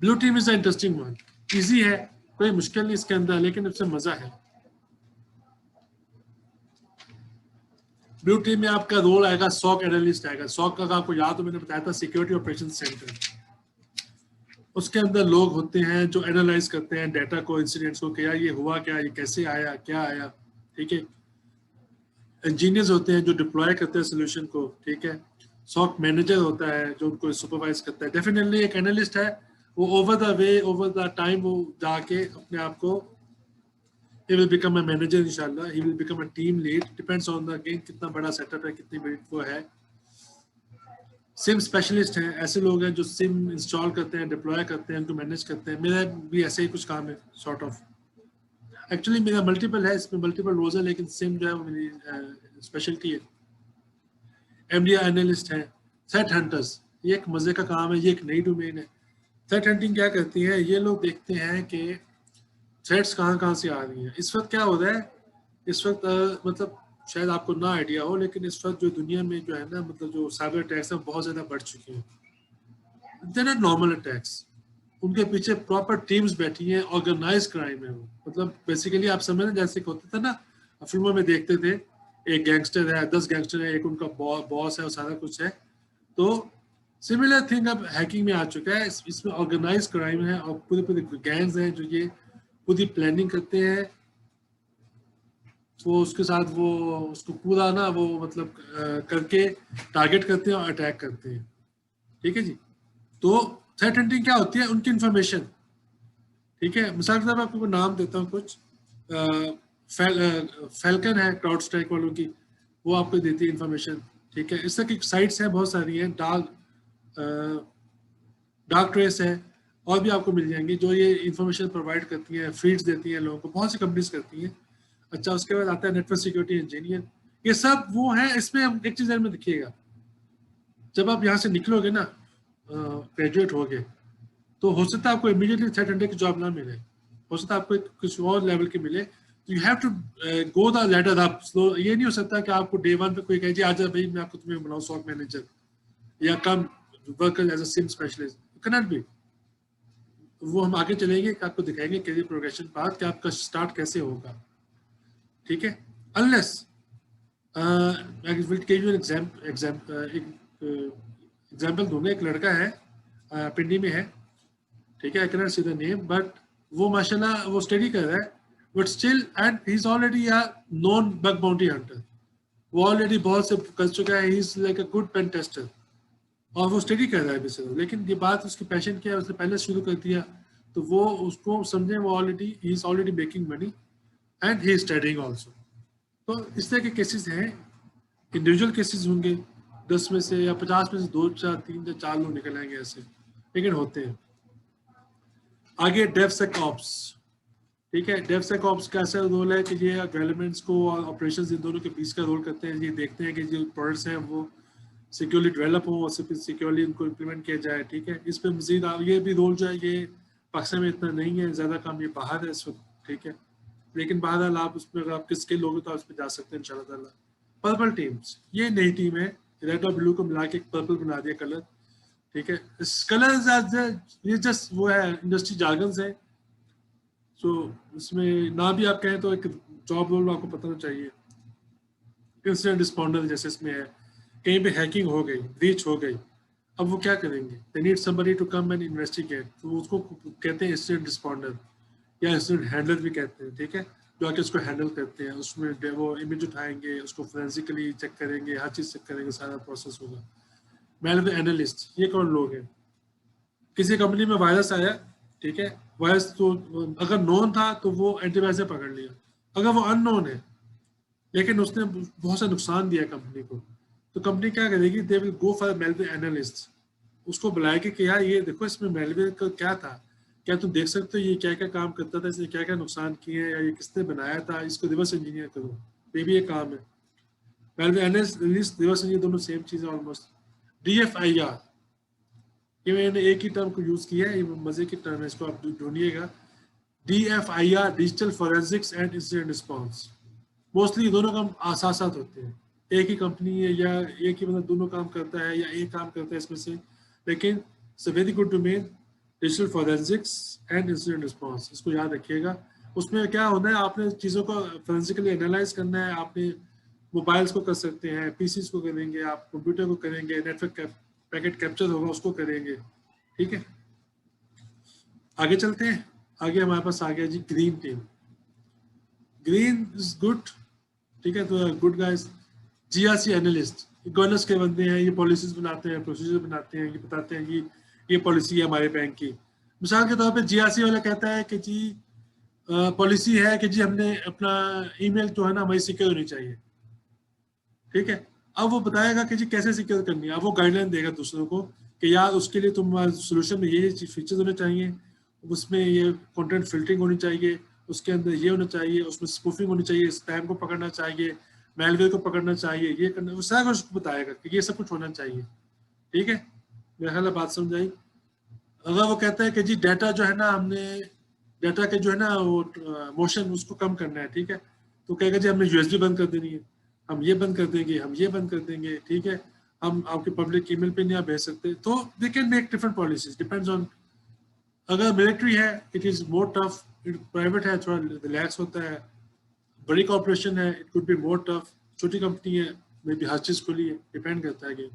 blue team is interesting one, easy है, कोई मुश्किल नहीं इसके अंदर, लेकिन इससे मजा है। ब्लू टीम में आपका रोल आएगा सॉक एनालिस्ट आएगा। सॉक का आपको याद हो मैंने बताया था, सिक्योरिटी ऑपरेशन सेंटर। उसके अंदर लोग होते हैं जो एनालाइज करते हैं डाटा को, इंसिडेंट्स को, क्या ये हुआ, क्या ये कैसे आया, क्या आया, ठीक है। इंजीनियर्स होते हैं जो डिप्लॉय करते हैं सोल्यूशन को, ठीक है। सॉक मैनेजर होता है जो उनको सुपरवाइज करता है। डेफिनेटली एक एनालिस्ट है, वो over the way over the time वो जाके अपने आप को he will become a manager inshallah, he will become a team lead, depends on the again कितना बड़ा सेटअप है, कितनी बड़ी वो है। सिम स्पेशलिस्ट हैं, ऐसे लोग हैं जो सिम इंस्टॉल करते हैं, डिप्लॉय करते हैं, उनको मैनेज करते हैं। मेरा भी ऐसे ही कुछ काम है सॉर्ट ऑफ। एक्चुअली मेरा मल्टीपल है, इसमें मल्टीपल रोज है, लेकिन सिम जो है वो मेरी स्पेशलिटी है। एमडीआर एनालिस्ट है। थ्रेट हंटर्स, ये एक मजे का काम है, ये एक नई डोमेन है। थ्रेट हंटिंग क्या करती है, ये लोग देखते हैं कि थ्रेट्स कहाँ से आ रही हैं। इस वक्त क्या हो रहा है, इस वक्त मतलब शायद आपको ना आइडिया हो, लेकिन इस वक्त जो दुनिया में जो है ना, मतलब जो साइबर अटैक्स हैं बहुत ज़्यादा बढ़ चुके हैं। दे नॉट नॉर्मल अटैक्स, उनके पीछे प्रॉपर टीम्स बैठी हैं, ऑर्गेनाइज क्राइम है वो। मतलब बेसिकली आप समझ रहे, जैसे होता था ना फिल्मों में देखते थे, एक गैंगस्टर है, 10 गैंगस्टर है, एक उनका बॉस है और सारा कुछ है। तो सिमिलर थिंग अब हैकिंग में आ चुका है। इसमें ऑर्गेनाइज क्राइम है और पूरे पूरे गैंग्स हैं जो ये पूरी प्लानिंग करते हैं। तो उसके साथ वो उसको पूरा ना वो मतलब करके टारगेट करते हैं और अटैक करते हैं, ठीक है जी। तो थ्रेट हंटिंग क्या होती है, उनकी इंफॉर्मेशन, ठीक है। मिसाल के तौर पर आपको नाम देता हूँ कुछ, फैल्कन है क्राउड स्ट्राइक वालों की, वो आपको देती है इंफॉर्मेशन, ठीक है। इस तरह की साइट्स हैं बहुत सारी हैं, डार्क ट्रेस है, और भी आपको मिल जाएंगी जो ये इंफॉर्मेशन प्रोवाइड करती हैं, फीड्स देती हैं लोगों को, बहुत सी कंपनीज करती हैं। अच्छा, उसके बाद आता है नेटवर्क सिक्योरिटी इंजीनियर, ये सब वो है। इसमें हम एक चीज़ में देखिएगा, जब आप यहाँ से निकलोगे ना, ग्रेजुएट हो गए, तो हो सकता है आपको इमीडिएटली थ्रेट हंटर की जॉब ना मिले, हो सकता है आपको कुछ और लेवल की मिले। तो you have to go the ladder up slow. ये नहीं हो सकता कि आपको डे 1 पे कोई कहे जी आजा भाई मैं आपको तुम्हें बनाऊँ सॉक मैनेजर या come work as a SIEM specialist, can not be. वो हम आगे चलेंगे कि आपको दिखाएंगे कैरियर प्रोग्रेशन पाथ कि आपका स्टार्ट कैसे होगा, ठीक है। अनलेस एग्जाम्पल दूंगा, एक लड़का है पिंडी में है, ठीक है, I can not see the name, but वो माशाल्लाह वो स्टडी कर रहा है, but still and he is already a known bug bounty hunter. वो ऑलरेडी बहुत से कर चुका है, he is like a good pen tester, और वो स्टडी कर रहा है बेसिकली। लेकिन ये बात उसकी पैशन क्या है, उसने पहले शुरू कर दिया, तो वो उसको समझे वो already he is already making money and he is studying also. तो इस तरह के केसेस हैं, इंडिविजुअल केसेस होंगे 10 में से या 50 में से 2 4 3 या 4 लोग निकल आएंगे ऐसे, लेकिन होते हैं। आगे डेवसेकऑप्स, ठीक है। डेवसेकऑप्स का ऐसा रोल है कि ये डेवलपमेंट्स को और ऑपरेशंस इन दोनों के बीच का रोल करते हैं। ये देखते हैं कि जो प्रोडक्ट्स हैं वो सिक्योरली डेवलप हो और सिक्योरली उनको इम्प्लीमेंट किया जाए, ठीक है। इस पर मजीद ये भी रोल जो है ये पाकिस्तान में इतना नहीं है, ज़्यादा काम ये बाहर है इस वक्त, ठीक है। लेकिन बहरहाल आप उसमें अगर आपके स्किल होगी तो आप उस पर जा सकते हैं इंशाल्लाह ताला। पर्पल टीम्स, ये नई टीम है, रेड और ब्लू को मिला के एक पर्पल बना दिया कलर, ठीक है। इस कलर ये जस्ट वो है इंडस्ट्री जार्गन्स है, तो इसमें ना भी आप कहें तो एक जॉब रोल आपको पता होना चाहिए। इंसिडेंट रिस्पॉन्डर जैसे इसमें है, कहीं पे हैकिंग हो गई, ब्रीच हो गई, अब वो क्या करेंगे, they need somebody to come and investigate, तो उसको कहते हैं इंसिडेंट रिस्पॉन्डर या इंसिडेंट हैंडलर भी कहते हैं, ठीक है। जो आके उसको हैंडल करते हैं, उसमें वो इमेज उठाएंगे, उसको फोरेंसिकली चेक करेंगे, हर चीज़ चेक करेंगे, सारा प्रोसेस होगा। मैलवेयर एनालिस्ट, ये कौन लोग हैं, किसी कंपनी में वायरस आया, ठीक है, वायरस तो अगर नोन था तो वो एंटीवायरस से पकड़ लिया, अगर वो अननोन है लेकिन उसने बहुत सा नुकसान दिया कंपनी को, तो कंपनी क्या करेगी, they will go for malware analyst, उसको बुलाएगी कि यार ये देखो इसमें मैलवेयर का क्या था, क्या तुम देख सकते हो ये क्या क्या काम करता था, इसने क्या क्या नुकसान किए हैं, या ये किसने बनाया था, इसको रिवर्स इंजीनियर करो, ये भी एक काम है। मैलवेयर एनालिस्ट रिवर्स इंजीनियर दोनों सेम चीज़ है ऑलमोस्ट। DFIR, ये मैंने एक ही टर्म को यूज़ किया है, ये मज़े की टर्म है, इसको आप ढूंढिएगा। DFIR, digital forensics and incident response, mostly दोनों काम साथ साथ होते हैं, एक ही कंपनी है या एक ही मतलब दोनों काम करता है या एक काम करता है इसमें से, लेकिन it's a very good domain, digital forensics and incident response, इसको याद रखिएगा। उसमें क्या होना है, आपने चीज़ों को फोरेंसिकली एनालाइज करना है, आपने मोबाइल्स को कर सकते हैं, PCs को करेंगे, आप कंप्यूटर को करेंगे, नेटवर्क पैकेट कैप्चर होगा उसको करेंगे, ठीक है। आगे चलते हैं, आगे हमारे पास आ गया जी green team. Green is good, ठीक है, तो good guys. GRC analyst governance के बंदे हैं, ये पॉलिसीज बनाते हैं, प्रोसीजर बनाते हैं, ये बताते हैं कि ये पॉलिसी है हमारे बैंक की। मिसाल के तौर पे जीआरसी वाला कहता है कि जी पॉलिसी है कि जी हमने अपना ईमेल जो है ना हमारी सिक्योर होनी चाहिए, ठीक है। अब वो बताएगा कि जी कैसे सिक्योर करनी है, अब वो गाइडलाइन देगा दूसरों को कि यार उसके लिए तुम सोल्यूशन में ये फीचर्स होने चाहिए, उसमें ये कंटेंट फिल्टरिंग होनी चाहिए, उसके अंदर ये होना चाहिए, उसमें स्पूफिंग होनी चाहिए, स्पैम को पकड़ना चाहिए, मेलवेयर को पकड़ना चाहिए, ये करना, वो सारा कुछ उसको बताएगा कि ये सब कुछ होना चाहिए, ठीक है। मेरा ख्याल है बात समझ आई। अगर वो कहता है कि जी डाटा जो है ना हमने डाटा के जो है ना वो मोशन उसको कम करना है, ठीक है, तो कहेगा जी हमने यूएसबी बंद कर देनी है, हम ये बंद कर देंगे, हम ये बंद कर देंगे, ठीक है, हम आपके पब्लिक ईमेल पे नहीं आप भेज सकते। तो they can make different policies, depends on. अगर मिलिट्री है it is more tough, private है थोड़ा रिलैक्स होता है, बड़ी कॉर्पोरेशन है it could be more tough, छोटी कंपनी है मे बी हर चीज खुली है, डिपेंड करता है कि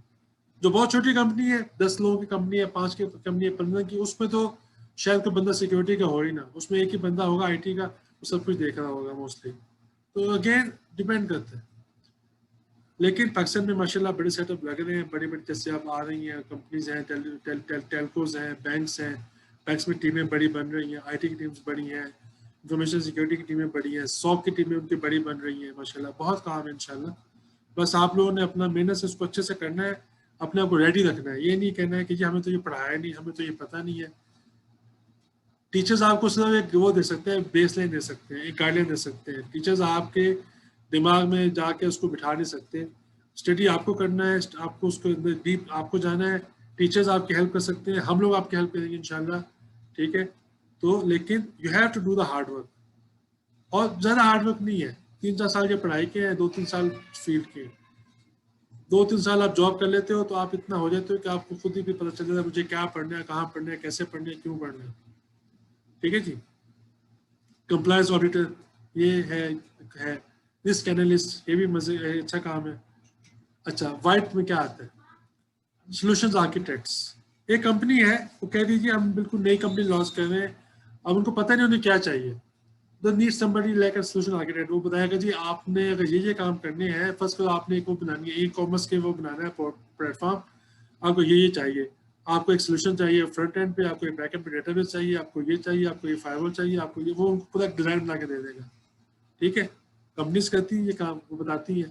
जो बहुत छोटी कंपनी है 10 लोगों की कंपनी है, 5 की कंपनी है, 15 की, उसमें तो शायद कोई बंदा सिक्योरिटी का हो ही ना, उसमें एक ही बंदा होगा आईटी का, वो सब कुछ देख रहा होगा मोस्टली। तो अगेन डिपेंड करता है। लेकिन पाकिस्तान में माशाल्लाह बड़े सेटअप लग रहे हैं, बड़ी बड़ी जैसे अब आ रही हैं कंपनीज हैं, टेलकोज हैं, बैंक्स में टीमें बड़ी बन रही हैं, आईटी की टीम्स बड़ी हैं, इंफॉर्मेशन सिक्योरिटी की टीमें बड़ी हैं, सॉक की टीमें उनकी बड़ी बन रही हैं, माशाल्लाह बहुत काम है इंशाल्लाह। बस आप लोगों ने अपना मेहनत से उसको अच्छे से करना है, अपने आप को रेडी रखना है, ये नहीं कहना है कि जी हमें तो ये पढ़ाया नहीं, हमें तो ये पता नहीं है। टीचर्स आपको सिर्फ एक वो दे सकते हैं, बेस लाइन दे सकते हैं, एक गाइडलाइन दे सकते हैं, टीचर्स आपके दिमाग में जाके उसको बिठा नहीं सकते। स्टडी आपको करना है, आपको उसको डीप आपको जाना है, टीचर्स आपकी हेल्प कर सकते हैं, हम लोग आपकी हेल्प करेंगे इंशाल्लाह, ठीक है। तो लेकिन you have to do the hard work, और ज़्यादा हार्ड वर्क नहीं है, 3-4 साल की पढ़ाई के हैं, 2-3 साल फील्ड के, 2-3 साल आप जॉब कर लेते हो तो आप इतना हो जाते हो कि आपको खुद ही भी पता चल जाता है मुझे क्या पढ़ना है, कहाँ पढ़ना है, कैसे पढ़ना है, क्यों पढ़ना है, ठीक है जी। कंप्लायंस ऑडिटर ये है रिस्क एनालिस्ट, ये भी मजे अच्छा काम है। अच्छा, वाइट में क्या आता है, सॉल्यूशंस आर्किटेक्ट्स। एक कंपनी है वो कह दीजिए हम बिल्कुल नई कंपनी लॉन्च कर रहे हैं, अब उनको पता नहीं उन्हें क्या चाहिए, तो need somebody like a solution architect. वो बताएगा जी आपने अगर ये काम करने हैं, फर्स्ट ऑफ आपने एक वो बनानी है, ई कॉमर्स के वो बनाना है प्लेटफॉर्म, आपको ये चाहिए, आपको एक सोल्यूशन चाहिए फ्रंट एंड पे, आपको एक बैक एंड पे डेटाबेस चाहिए, आपको ये चाहिए, आपको ये फायरवॉल चाहिए, आपको ये, वो उनको पूरा डिजाइन बना के दे देगा, ठीक है। कंपनीज करती है ये काम, वो बताती है।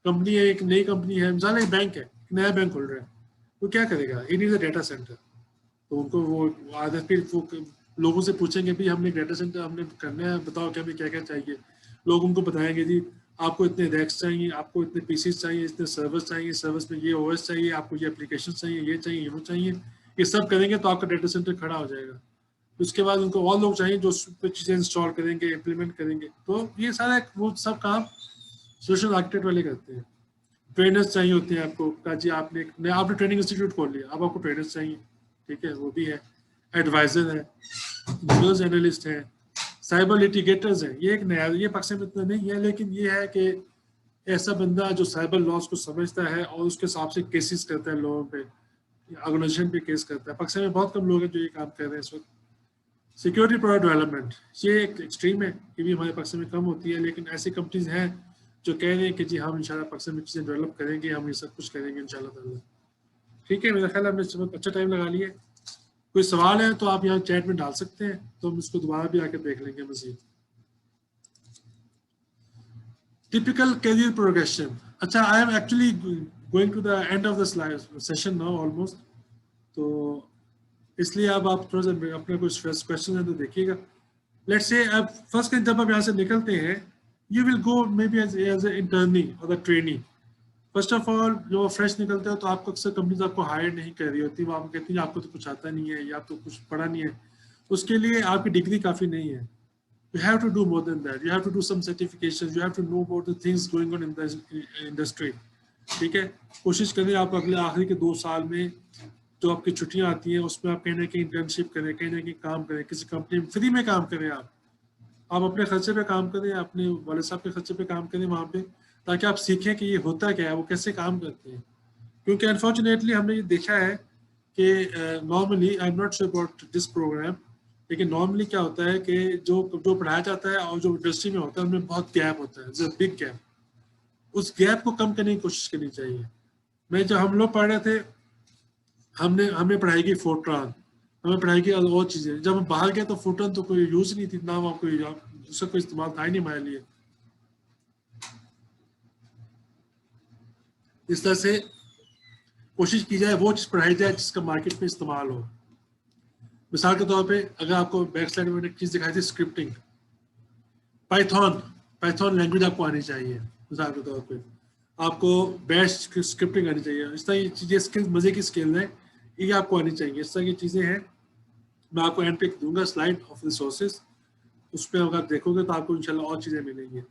कंपनी है, एक नई कंपनी है, मिसाल एक बैंक है, एक नया बैंक खोल रहा है, तो क्या करेगा, it is a data centre, तो उनको वो आधे फिर वो लोगों से पूछेंगे भी हमने डेटा सेंटर हमने करना है, बताओ क्या हमें क्या क्या चाहिए, लोग उनको बताएंगे जी आपको इतने रैक्स चाहिए, आपको इतने पीसीस चाहिए, इतने सर्वर्स चाहिए, सर्वर्स में ये ओएस चाहिए, आपको ये एप्लीकेशन चाहिए, ये चाहिए, वो चाहिए, ये सब करेंगे तो आपका डेटा सेंटर खड़ा हो जाएगा। उसके बाद उनको और लोग चाहिए जो चीज़ें इंस्टॉल करेंगे, इम्प्लीमेंट करेंगे, तो ये सारा वो सब काम सोल्यूशन आर्किटेक्ट वाले करते हैं। ट्रेनर्स चाहिए होते हैं आपको, कहा जी आपने ट्रेनिंग इंस्टीट्यूट खोल लिया, अब आपको ट्रेनर्स चाहिए, ठीक है, वो भी है। एडवाइजर है, बिजनेस एनालिस्ट है, साइबर लिटिगेटर्स है, ये एक नया, ये पाकिस्तान में इतना नहीं है, लेकिन ये है कि ऐसा बंदा जो साइबर लॉस को समझता है और उसके हिसाब से केसेस करता है, लोगों पे ऑर्गेनाइजेशन पे केस करता है। पाकिस्तान में बहुत कम लोग हैं जो ये काम कर रहे हैं इस वक्त। सिक्योरिटी प्रोडक्ट डेवलपमेंट, ये एक एक्सट्रीम है, ये भी हमारे पाकिस्तान में कम होती है, लेकिन ऐसी कंपनीज हैं जो कह रहे हैं कि जी हम इंशाल्लाह पाकिस्तान में चीज़ें डेवलप करेंगे, हम ये सब कुछ करेंगे इंशाल्लाह, ठीक है। मेरा ख्याल है हमने अच्छा टाइम लगा लिया। कोई सवाल है तो आप यहाँ चैट में डाल सकते हैं, तो हम इसको दोबारा भी आके देख लेंगे मजीद। Typical career progression. अच्छा, I am actually going to the end of the session now almost, तो इसलिए अब आप थोड़ा सा अपना कुछ क्वेश्चन है तो देखिएगा। लेट्स से अब फर्स्ट जब आप यहाँ से निकलते हैं, you will go maybe as a internee और the trainee. First of all जो फ्रेश निकलते हो तो आपको अक्सर कंपनीज आपको हायर नहीं कर रही होती, वो आपको कहती है आपको तो कुछ आता नहीं है या तो कुछ पढ़ा नहीं है, उसके लिए आपकी डिग्री काफ़ी नहीं है। You have to do more than that, you have to do some certification, you have to know about the things going on in the industry, ठीक है। कोशिश करें आप अगले आखिरी के 2 साल में जो आपकी छुट्टियाँ आती हैं उसमें आप कहीं ना कहीं इंटर्नशिप करें, कहीं ना कहीं काम करें, किसी कंपनी में फ्री में काम करें, आप अपने खर्चे पे काम करें, अपने वाले साहब के खर्चे पे काम करें वहाँ पे, ताकि आप सीखें कि ये होता क्या है, वो कैसे काम करते हैं। क्योंकि अनफॉर्चुनेटली हमने ये देखा है कि normally I am not sure about this program, लेकिन नॉर्मली क्या होता है कि जो पढ़ाया जाता है और जो इंडस्ट्री में होता है उनमें बहुत गैप होता है, बिग गैप। उस गैप को कम करने की कोशिश करनी चाहिए। मैं जब हम लोग पढ़ रहे थे, हमने पढ़ाई की फोर्ट्रान, हमें पढ़ाई की और चीजें। जब हम बाहर गए तो फोर्ट्रान तो कोई यूज नहीं थी, ना वहाँ कोई दूसरा कोई इस्तेमाल था ही नहीं हमारे लिए। इस तरह से कोशिश की जाए वो चीज पढ़ाई जाए जिसका मार्केट में इस्तेमाल हो। मिसाल के तौर पे अगर आपको बैक साइड में एक चीज दिखाई थी स्क्रिप्टिंग, पाइथन लैंग्वेज आपको आनी चाहिए। मिसाल के तौर पे आपको बैश स्क्रिप्टिंग आनी चाहिए। इस तरह की चीजें स्किल, मजे की स्किल है, ये आपको आनी चाहिए। इस तरह की चीजें हैं। मैं आपको एंड पे दूंगा स्लाइड ऑफ रिसोर्सेज, उस पर अगर आप देखोगे तो आपको इंशाल्लाह और चीजें मिलेंगी।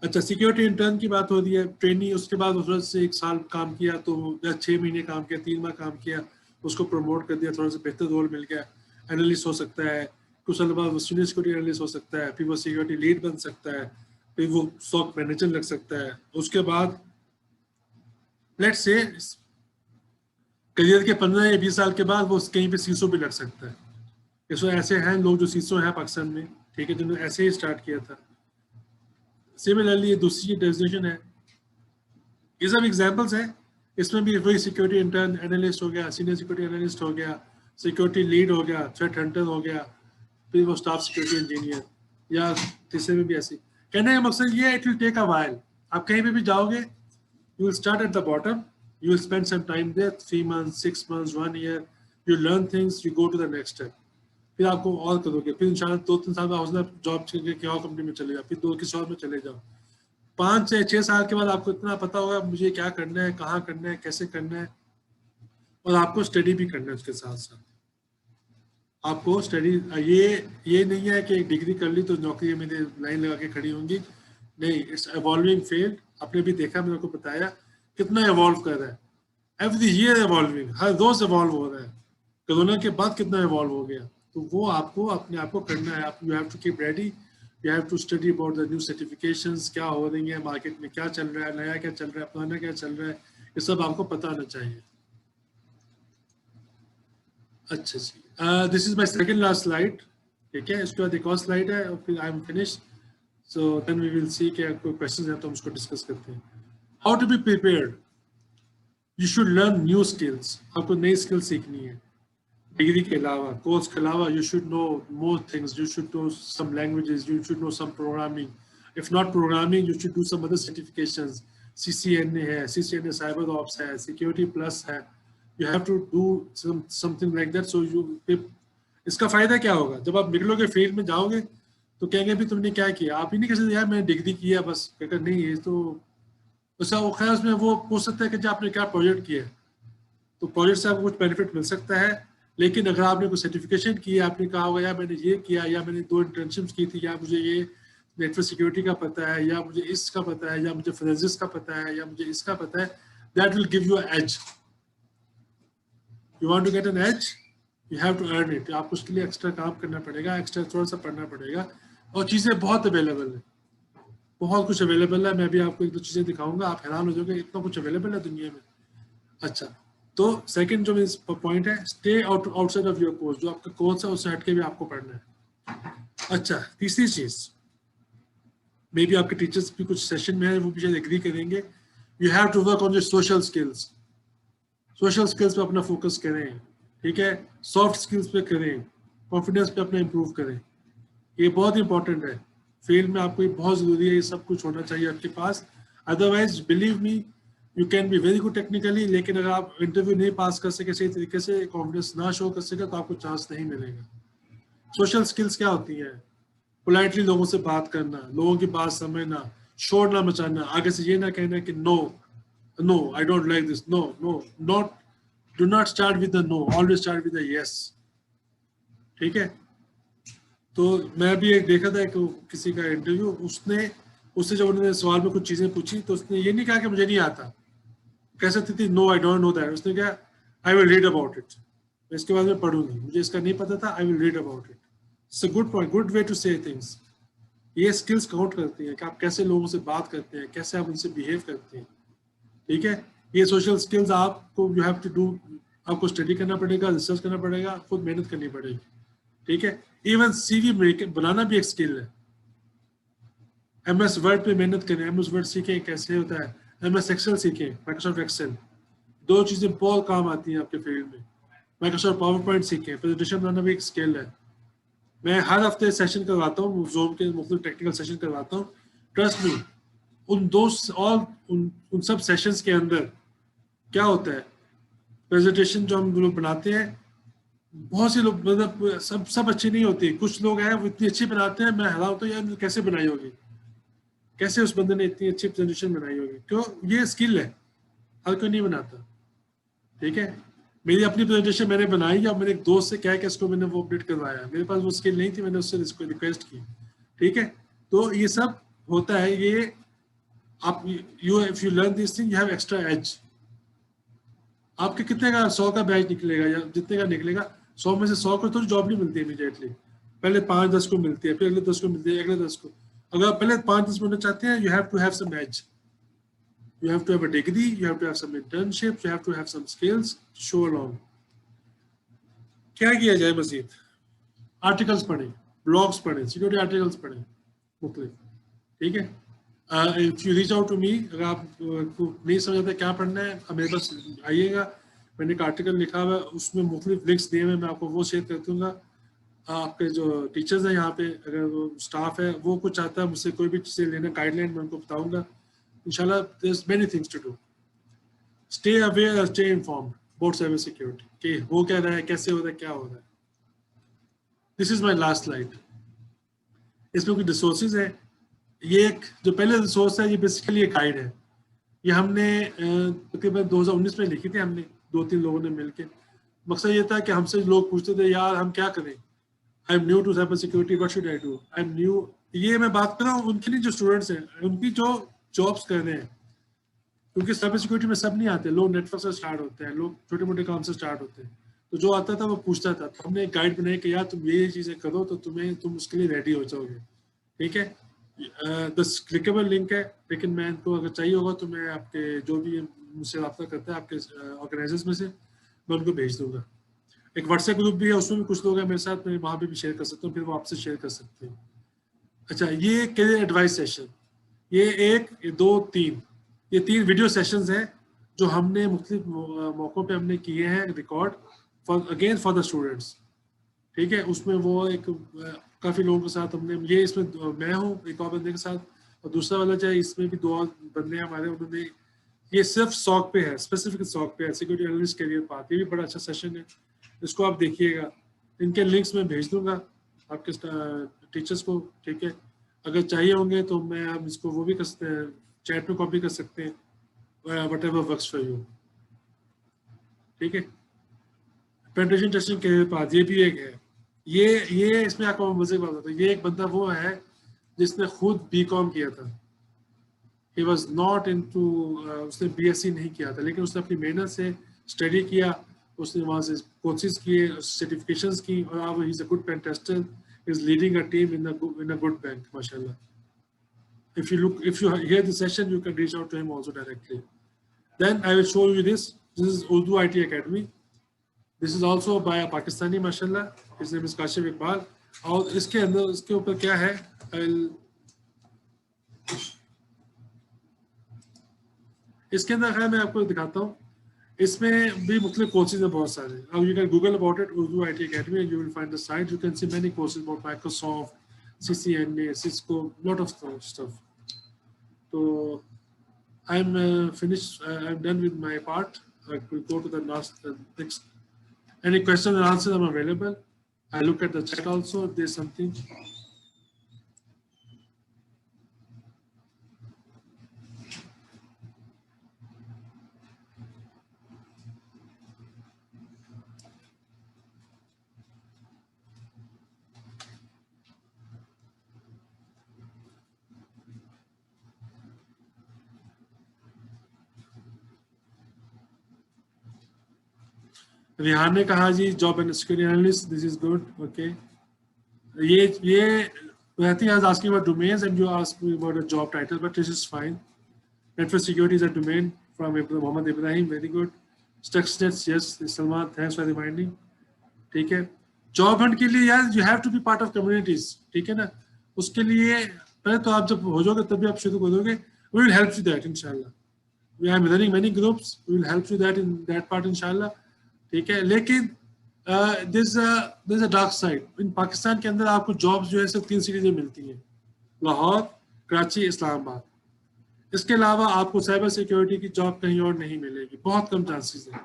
अच्छा, सिक्योरिटी इंटर्न की बात हो रही है, ट्रेनिंग, उसके बाद उस से 1 साल काम किया तो या 6 महीने काम किया, 3 माह काम किया, उसको प्रमोट कर दिया, थोड़ा सा बेहतर रोल मिल गया, एनालिस्ट हो सकता है, कुछ साल बाद वो सीनियर सिक्योरिटी एनालिस्ट हो सकता है, फिर वो सिक्योरिटी लीड बन सकता है, फिर वो SOC मैनेजर लग सकता है। उसके बाद लेट्स से करियर के 15 या 20 साल के बाद वो कहीं पे सीसो भी लग सकता है। इसमें ऐसे हैं लोग जो सीसो हैं पाकिस्तान में, ठीक है, जिन्होंने ऐसे ही स्टार्ट किया था। सिमिलरली ये दूसरी डेजिग्नेशन है। ये सब एग्जांपल्स हैं। इसमें भी वही सिक्योरिटी इंटर्न एनालिस्ट हो गया, सीनियर सिक्योरिटी एनालिस्ट हो गया, सिक्योरिटी लीड हो गया, थ्रेट हंटर हो गया, फिर वो स्टाफ सिक्योरिटी इंजीनियर, या तीसरे में भी ऐसी। कहने का मकसद ये है, it will take a while. आप कहीं पे भी जाओगे, you will start at the bottom, you will spend some time there, 3 months, 6 months, 1 year, you learn things, you go to the next step। फिर आपको और करोगे, फिर इंशाल्लाह 2-3 साल बाद हौसला जॉब चाहिए कि और कंपनी में चले जाओ, फिर 2 किसी और में चले जाओ। 5 से 6 साल के बाद आपको इतना पता होगा मुझे क्या करना है, कहाँ करना है, कैसे करना है, और आपको स्टडी भी करना है उसके साथ साथ। आपको स्टडी, ये नहीं है कि एक डिग्री कर ली तो नौकरी मेरे लाइन लगा के खड़ी होंगी, नहीं, इट्स एवॉल्विंग फील्ड। आपने भी देखा, मैंने आपको बताया कितना एवॉल्व कर रहा है, एवरी ईयर एवॉल्विंग, हर रोज एवॉल्व हो रहा है। कोरोना के बाद कितना एवॉल्व हो गया, तो वो आपको अपने आप को करना है। आप you have to keep ready, you have to study about the new certifications, क्या हो रही है मार्केट में, क्या चल रहा है, नया क्या चल रहा है, पुराना क्या चल रहा है, ये सब आपको पता होना चाहिए। अच्छा जी, this is my second last slide, ठीक है। इसके बाद एक और स्लाइड है और फिर I am finish, so then we will see कि कोई क्वेश्चंस है तो हम उसको डिस्कस करते हैं। How to be prepared, you should learn new skills. आपको नई स्किल सीखनी है डिग्री के अलावा, कोर्स के अलावा। You should know more things, you should know some languages, you should know some programming. If not programming, you should do some other certifications. CCNA है, CCNA cyber ops है, security plus है। You have to do something like that. So you, इसका फायदा क्या होगा, जब आप निकलोगे फील्ड में जाओगे तो कहेंगे भी तुमने क्या किया। आप ही नहीं कह सकते यार मैंने डिग्री किया बस, कहकर नहीं, ये तो उसका वो खैर उसमें वो पूछ सकता है कि आपने क्या प्रोजेक्ट किया, तो प्रोजेक्ट से आपको कुछ बेनिफिट मिल सकता है। लेकिन अगर आपने कोई सर्टिफिकेशन की, आपने कहा होगा यार मैंने ये किया, या मैंने 2 इंटर्नशिप्स की थी, या मुझे ये नेटवर्क सिक्योरिटी का पता है, या मुझे इसका पता है, या मुझे फोरेंसिक्स का पता है, या मुझे इसका पता है, that will give you edge. You want to get an edge, you have to earn it. आपको उसके लिए एक्स्ट्रा काम करना पड़ेगा, एक्स्ट्रा थोड़ा सा पढ़ना पड़ेगा, और चीज़ें बहुत अवेलेबल है, बहुत कुछ अवेलेबल है। मैं भी आपको 1-2 चीज़ें दिखाऊंगा, आप हैरान हो जाओगे इतना कुछ अवेलेबल है दुनिया में। अच्छा, तो सेकंड जो पॉइंट है, stay outside of your course. जो आपका कोर्स है उससे हट के भी आपको पढ़ना है। अच्छा, तीसरी चीज, मे बी आपके टीचर्स भी कुछ सेशन में है, वो भी शायद एग्री करेंगे, you have to work on your social skills. Social skills पे अपना फोकस करें, ठीक है, सॉफ्ट स्किल्स पे करें, कॉन्फिडेंस पे अपना इम्प्रूव करें। ये बहुत इंपॉर्टेंट है फील्ड में, आपको ये बहुत जरूरी है, ये सब कुछ होना चाहिए आपके पास। Otherwise believe me, you can be very good technically, लेकिन अगर आप इंटरव्यू नहीं पास कर सके सही तरीके से, कॉन्फिडेंस ना शो कर सके, तो आपको चांस नहीं मिलेगा। सोशल स्किल्स क्या होती हैं, पोलाइटली लोगों से बात करना, लोगों की बात समझना, शोर ना मचाना, आगे से ये ना कहना कि no no I don't like this, no no not, do not start with the no, always start with the yes, ठीक है। तो मैं भी एक देखा था कि किसी का इंटरव्यू, उससे जब उन्होंने सवाल में कुछ चीजें पूछी तो उसने ये नहीं कहा कि मुझे नहीं आता, कह सकती थी no I don't know that, उसने कहा I will read about it, इसके बाद मैं पढ़ूंगी, मुझे इसका नहीं पता था, I will read about it. It's a good point, good way to say things. ये स्किल्स काउंट करती हैं कि आप कैसे लोगों से बात करते हैं, कैसे आप उनसे बिहेव करते हैं, ठीक है। ये सोशल स्किल्स आपको, यू हैव टू डू, आपको स्टडी करना पड़ेगा, रिसर्च करना पड़ेगा, खुद मेहनत करनी पड़ेगी, ठीक है। इवन सीवी बनाना भी एक स्किल है। MS वर्ड पे मेहनत करें, MS वर्ड सीखें कैसे होता है, MS एक्सेल सीखें, माइक्रोसॉफ्ट एक्सेल, 2 चीजें बहुत काम आती हैं आपके फील्ड में। माइक्रोसॉफ्ट पावर पॉइंट सीखें, प्रेजेंटेशन बनाना भी एक स्किल है। मैं हर हफ्ते सेशन करवाता हूँ, जूम के मुख्तलिफ टेक्निकल सेशन करवाता हूँ। ट्रस्ट मी, उन सब सेशंस के अंदर क्या होता है, प्रेजेंटेशन जो हम लोग बनाते हैं, बहुत से लोग मतलब सब अच्छी नहीं होती। कुछ लोग हैं वो इतनी अच्छी बनाते हैं, मैं हैरान तो यार कैसे बनाई होगी, कैसे उस बंदे ने इतनी अच्छी प्रेजेंटेशन बनाई होगी। क्यों? ये स्किल है, हर कोई नहीं बनाता। ठीक है, मेरी अपनी प्रेजेंटेशन मैंने बनाई और मेरे एक दोस्त से कह के इसको मैंने वो अपडेट करवाया। मेरे पास वो स्किल नहीं थी, मैंने उससे इसको रिक्वेस्ट की। ठीक है, तो ये सब होता है। ये आप if you learn this thing you have extra edge. आपके कितने का 100 का बैच निकलेगा या जितने का निकलेगा, 100 में से 100 को तो जॉब नहीं मिलती इमीडिएटली। पहले 5-10 को मिलती है, फिर अगले 10 को मिलती है, अगले 10 को। अगर आप पहले 5-10 मिलना चाहते हैं, you have to have some edge, you have to have a degree, you have to have some internships, you have to have some skills to show along. क्या किया जाए मजीद? आर्टिकल्स पढ़ें, ब्लॉग्स पढ़ें, सिक्योरिटी आर्टिकल्स पढ़ें मुख्तलिफ। ठीक है, if you reach out to me, अगर आप को नहीं समझ आता क्या पढ़ना है, अब मेरे पास आइएगा। मैंने एक आर्टिकल लिखा हुआ है, उसमें मुख्तलिफ लिंक्स दिए हुए, मैं आपको वो शेयर कर दूंगा। आपके जो टीचर्स हैं यहाँ पे, अगर वो स्टाफ है, वो कुछ चाहता है मुझसे कोई भी चीज़ें लेना, गाइडलाइन मैं उनको बताऊंगा। Inshallah, there's many things to do. Stay aware and stay informed about cyber security. कि हो क्या रहा है, कैसे हो रहा है, क्या हो रहा है। This is my last slide. इसमें कुछ रिसोर्सेज है। ये एक जो पहले रिसोर्स है, ये बेसिकली एक गाइड है। ये हमने तकरीबन 2019 में लिखी थी, हमने 2-3 लोगों ने मिलकर। मकसद ये था कि हमसे लोग पूछते थे यार हम क्या करें, I am new to cyber security, what should I do, I am new. ये मैं बात कर रहा हूँ उनके लिए जो स्टूडेंट्स हैं, उनकी जो जॉब्स कर रहे हैं, क्योंकि साइबर सिक्योरिटी में सब नहीं आते। लोग नेटवर्क से स्टार्ट होते हैं, लोग छोटे मोटे काम से स्टार्ट होते हैं। तो जो आता था वो पूछता था, तो हमने एक गाइड बनाई कि यार तुम ये चीज़ें करो तो तुम उसके लिए रेडी हो जाओगे। ठीक है, बस क्लिकेबल लिंक है, लेकिन मैं इनको अगर चाहिए होगा तो मैं आपके जो भी मुझसे रब्ता करता है आपके ऑर्गेनाइजर्स में से, मैं उनको भेज दूंगा। एक व्हाट्सएप ग्रुप भी है, उसमें भी कुछ लोग हैं मेरे साथ, मैं वहाँ पे भी शेयर कर सकता हूँ, फिर वो आपसे शेयर कर सकते हैं। अच्छा, ये करियर एडवाइस सेशन, ये 1, 2, 3, ये 3 वीडियो सेशंस हैं जो हमने मुख्तलिफ मौक़ों पे हमने किए हैं रिकॉर्ड फॉर द स्टूडेंट्स। ठीक है, उसमें वो एक काफ़ी लोगों के साथ हमने, ये इसमें मैं हूँ एक और बंदे के साथ, और दूसरा वाला जो है इसमें भी 2 और बंदे हैं हमारे, उन्होंने, ये सिर्फ सॉक पे है, स्पेसिफिक सॉक पे है, सिक्योरिटी एनालिस्ट करियर पाथ। ये भी बड़ा अच्छा सेशन है, इसको आप देखिएगा। इनके लिंक्स मैं भेज दूंगा आपके टीचर्स को। ठीक है, अगर चाहिए होंगे तो मैं आप इसको वो भी कर सकते हैं, चैट में कॉपी कर सकते हैं, व्हाटएवर वर्क्स फॉर यू। ठीक है, पेनिट्रेशन टेस्टिंग के बाद ये भी एक है। ये इसमें आपको मजे की बात होता है, ये एक बंदा वो है जिसने खुद BCom किया था। ही वाज नॉट इनटू, उसने BSc नहीं किया था, लेकिन उसने अपनी मेहनत से स्टडी किया, उसने वहाँ से कोर्सेज किए, सर्टिफिकेशंस की, और अब he is a good pen tester, is leading a team in a good bank, mashallah. If you hear the session, you can reach out to him also directly. Then I will show you this. This is Urdu IT Academy. This is also by a Pakistani, mashallah. His name is Kashif Iqbal. और इसके अंदर, इसके ऊपर क्या है, इसके अंदर है, मैं आपको दिखाता हूँ। इसमें भी मुख्तलिफ कोर्सेज हैं बहुत सारे। अब you can Google about it, Urdu IT Academy, and you will find the site. You can see many courses about Microsoft, CCNA, Cisco, lot of stuff. So I'm finished. I'm done with my part. I will go to the next. Any questions and answers, I'm available. I look at the chat also if there's something. Rihan ने कहा जी job and security analyst, this is good, okay. ये I think I was asking about domains and you asked me about a job title, but this is fine. Network security is a domain from Mohammed Ibrahim, very good. Stuxnet, yes, Salman, thanks for reminding. ठीक है, job Hunt के लिए यार you have to be part of communities, ठीक है ना। उसके लिए पहले तो आप जब हो जाओगे तभी आप शुरू करोगे, we will help you that इंशाल्लाह। We are running many groups, we will help you that in that part इंशाल्लाह, ठीक है। लेकिन this a dark side in Pakistan के अंदर आपको जॉब्स जो है सिर्फ 3 सिटीज में मिलती हैं, लाहौर, कराची, इस्लामाबाद। इसके अलावा आपको साइबर सिक्योरिटी की जॉब कहीं और नहीं मिलेगी, बहुत कम चांसेस है।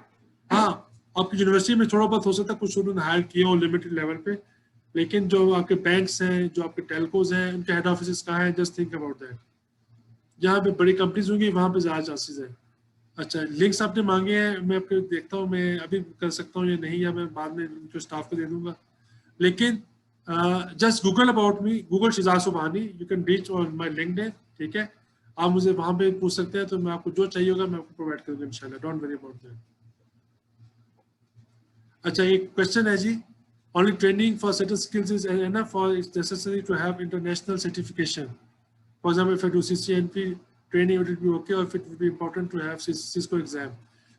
हाँ, आपकी यूनिवर्सिटी में थोड़ा बहुत हो सकता है कुछ उन्होंने हायर किया हो लिमिटेड लेवल पे, लेकिन जो आपके बैंक्स हैं, जो आपके टेलकोज हैं, उनके हेड ऑफिस कहाँ हैं, जस्ट थिंक अबाउट दैट। जहाँ पे बड़ी कंपनीज होंगी वहाँ पे ज़्यादा चांसेस है। अच्छा, लिंक्स आपने मांगे हैं, मैं आपको देखता हूँ मैं अभी कर सकता हूँ या नहीं, या मैं बाद में जो स्टाफ को दे दूंगा। लेकिन just Google about me, Google Shijaj Subhani, you can reach on my LinkedIn, ठीक है। आप मुझे वहाँ पे पूछ सकते हैं, तो मैं आपको जो चाहिए होगा मैं आपको प्रोवाइड करूँगा इंशाल्लाह, डोंट वरी अबाउट दैट। अच्छा, एक क्वेश्चन है जी, only training for certain skills is enough और it's necessary to have international certification? For example, if I do CCNP training, would it be okay, or if it would be important to have Cisco exam?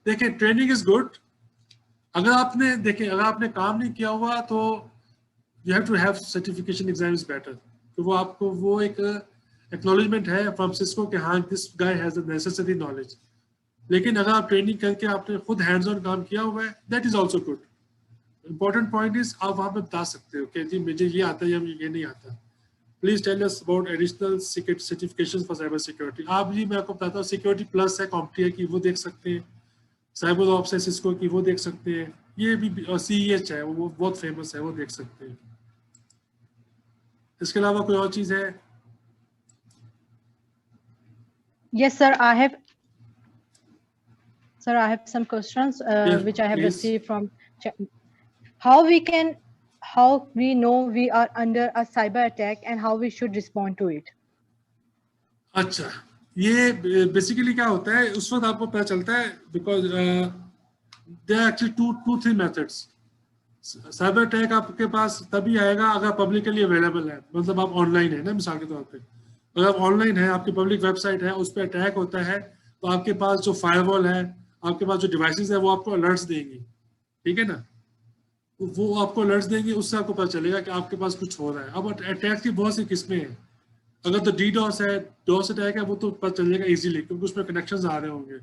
देखिए, training is good. अगर आपने काम नहीं किया हुआ तो you have to have certification exam is better, तो वो आपको वो एक acknowledgement है from Cisco कि हाँ this guy has the necessary knowledge। लेकिन अगर आप ट्रेनिंग करके आपने खुद हैंड्स ऑन काम किया हुआ है, that is also good। important point is आप वहाँ पे बता सकते हो कि जी मुझे ये आता है या मुझे ये नहीं आता। Please tell us about additional certifications for cyber security. आप जी मैं आपको बताता हूँ, सिक्योरिटी प्लस है कॉम्प्टिया की, वो देख सकते हैं। साइबर ऑप्स है सिस्को की, वो देख सकते हैं। ये भी CEH है, वो बहुत फेमस है, वो देख सकते हैं। इसके अलावा कोई और चीज है? Yes, sir. I have some questions Yes, which I have please. received from. How we know we are under a cyber attack and how we should respond to it? अच्छा, ये बेसिकली क्या होता है, उस वक्त आपको पता चलता है because there are actually two three methods. Cyber attack आपके पास तभी आएगा अगर पब्लिकली अवेलेबल है, मतलब आप ऑनलाइन है ना, मिसाल के तौर पे अगर आप ऑनलाइन है, आपकी पब्लिक वेबसाइट है, उस पर अटैक होता है, तो आपके पास जो फायरवॉल है, आपके पास जो डिवाइसेस है, वो आपको अलर्ट्स देंगी, ठीक है ना। वो आपको अलर्ट्स देंगे, उससे आपको पता चलेगा कि आपके पास कुछ हो रहा है। अब अटैक की बहुत सी किस्में हैं। अगर तो DDoS है, DOS अटैक है, वो तो पता चलेगा इजीली क्योंकि उसमें कनेक्शंस आ रहे होंगे।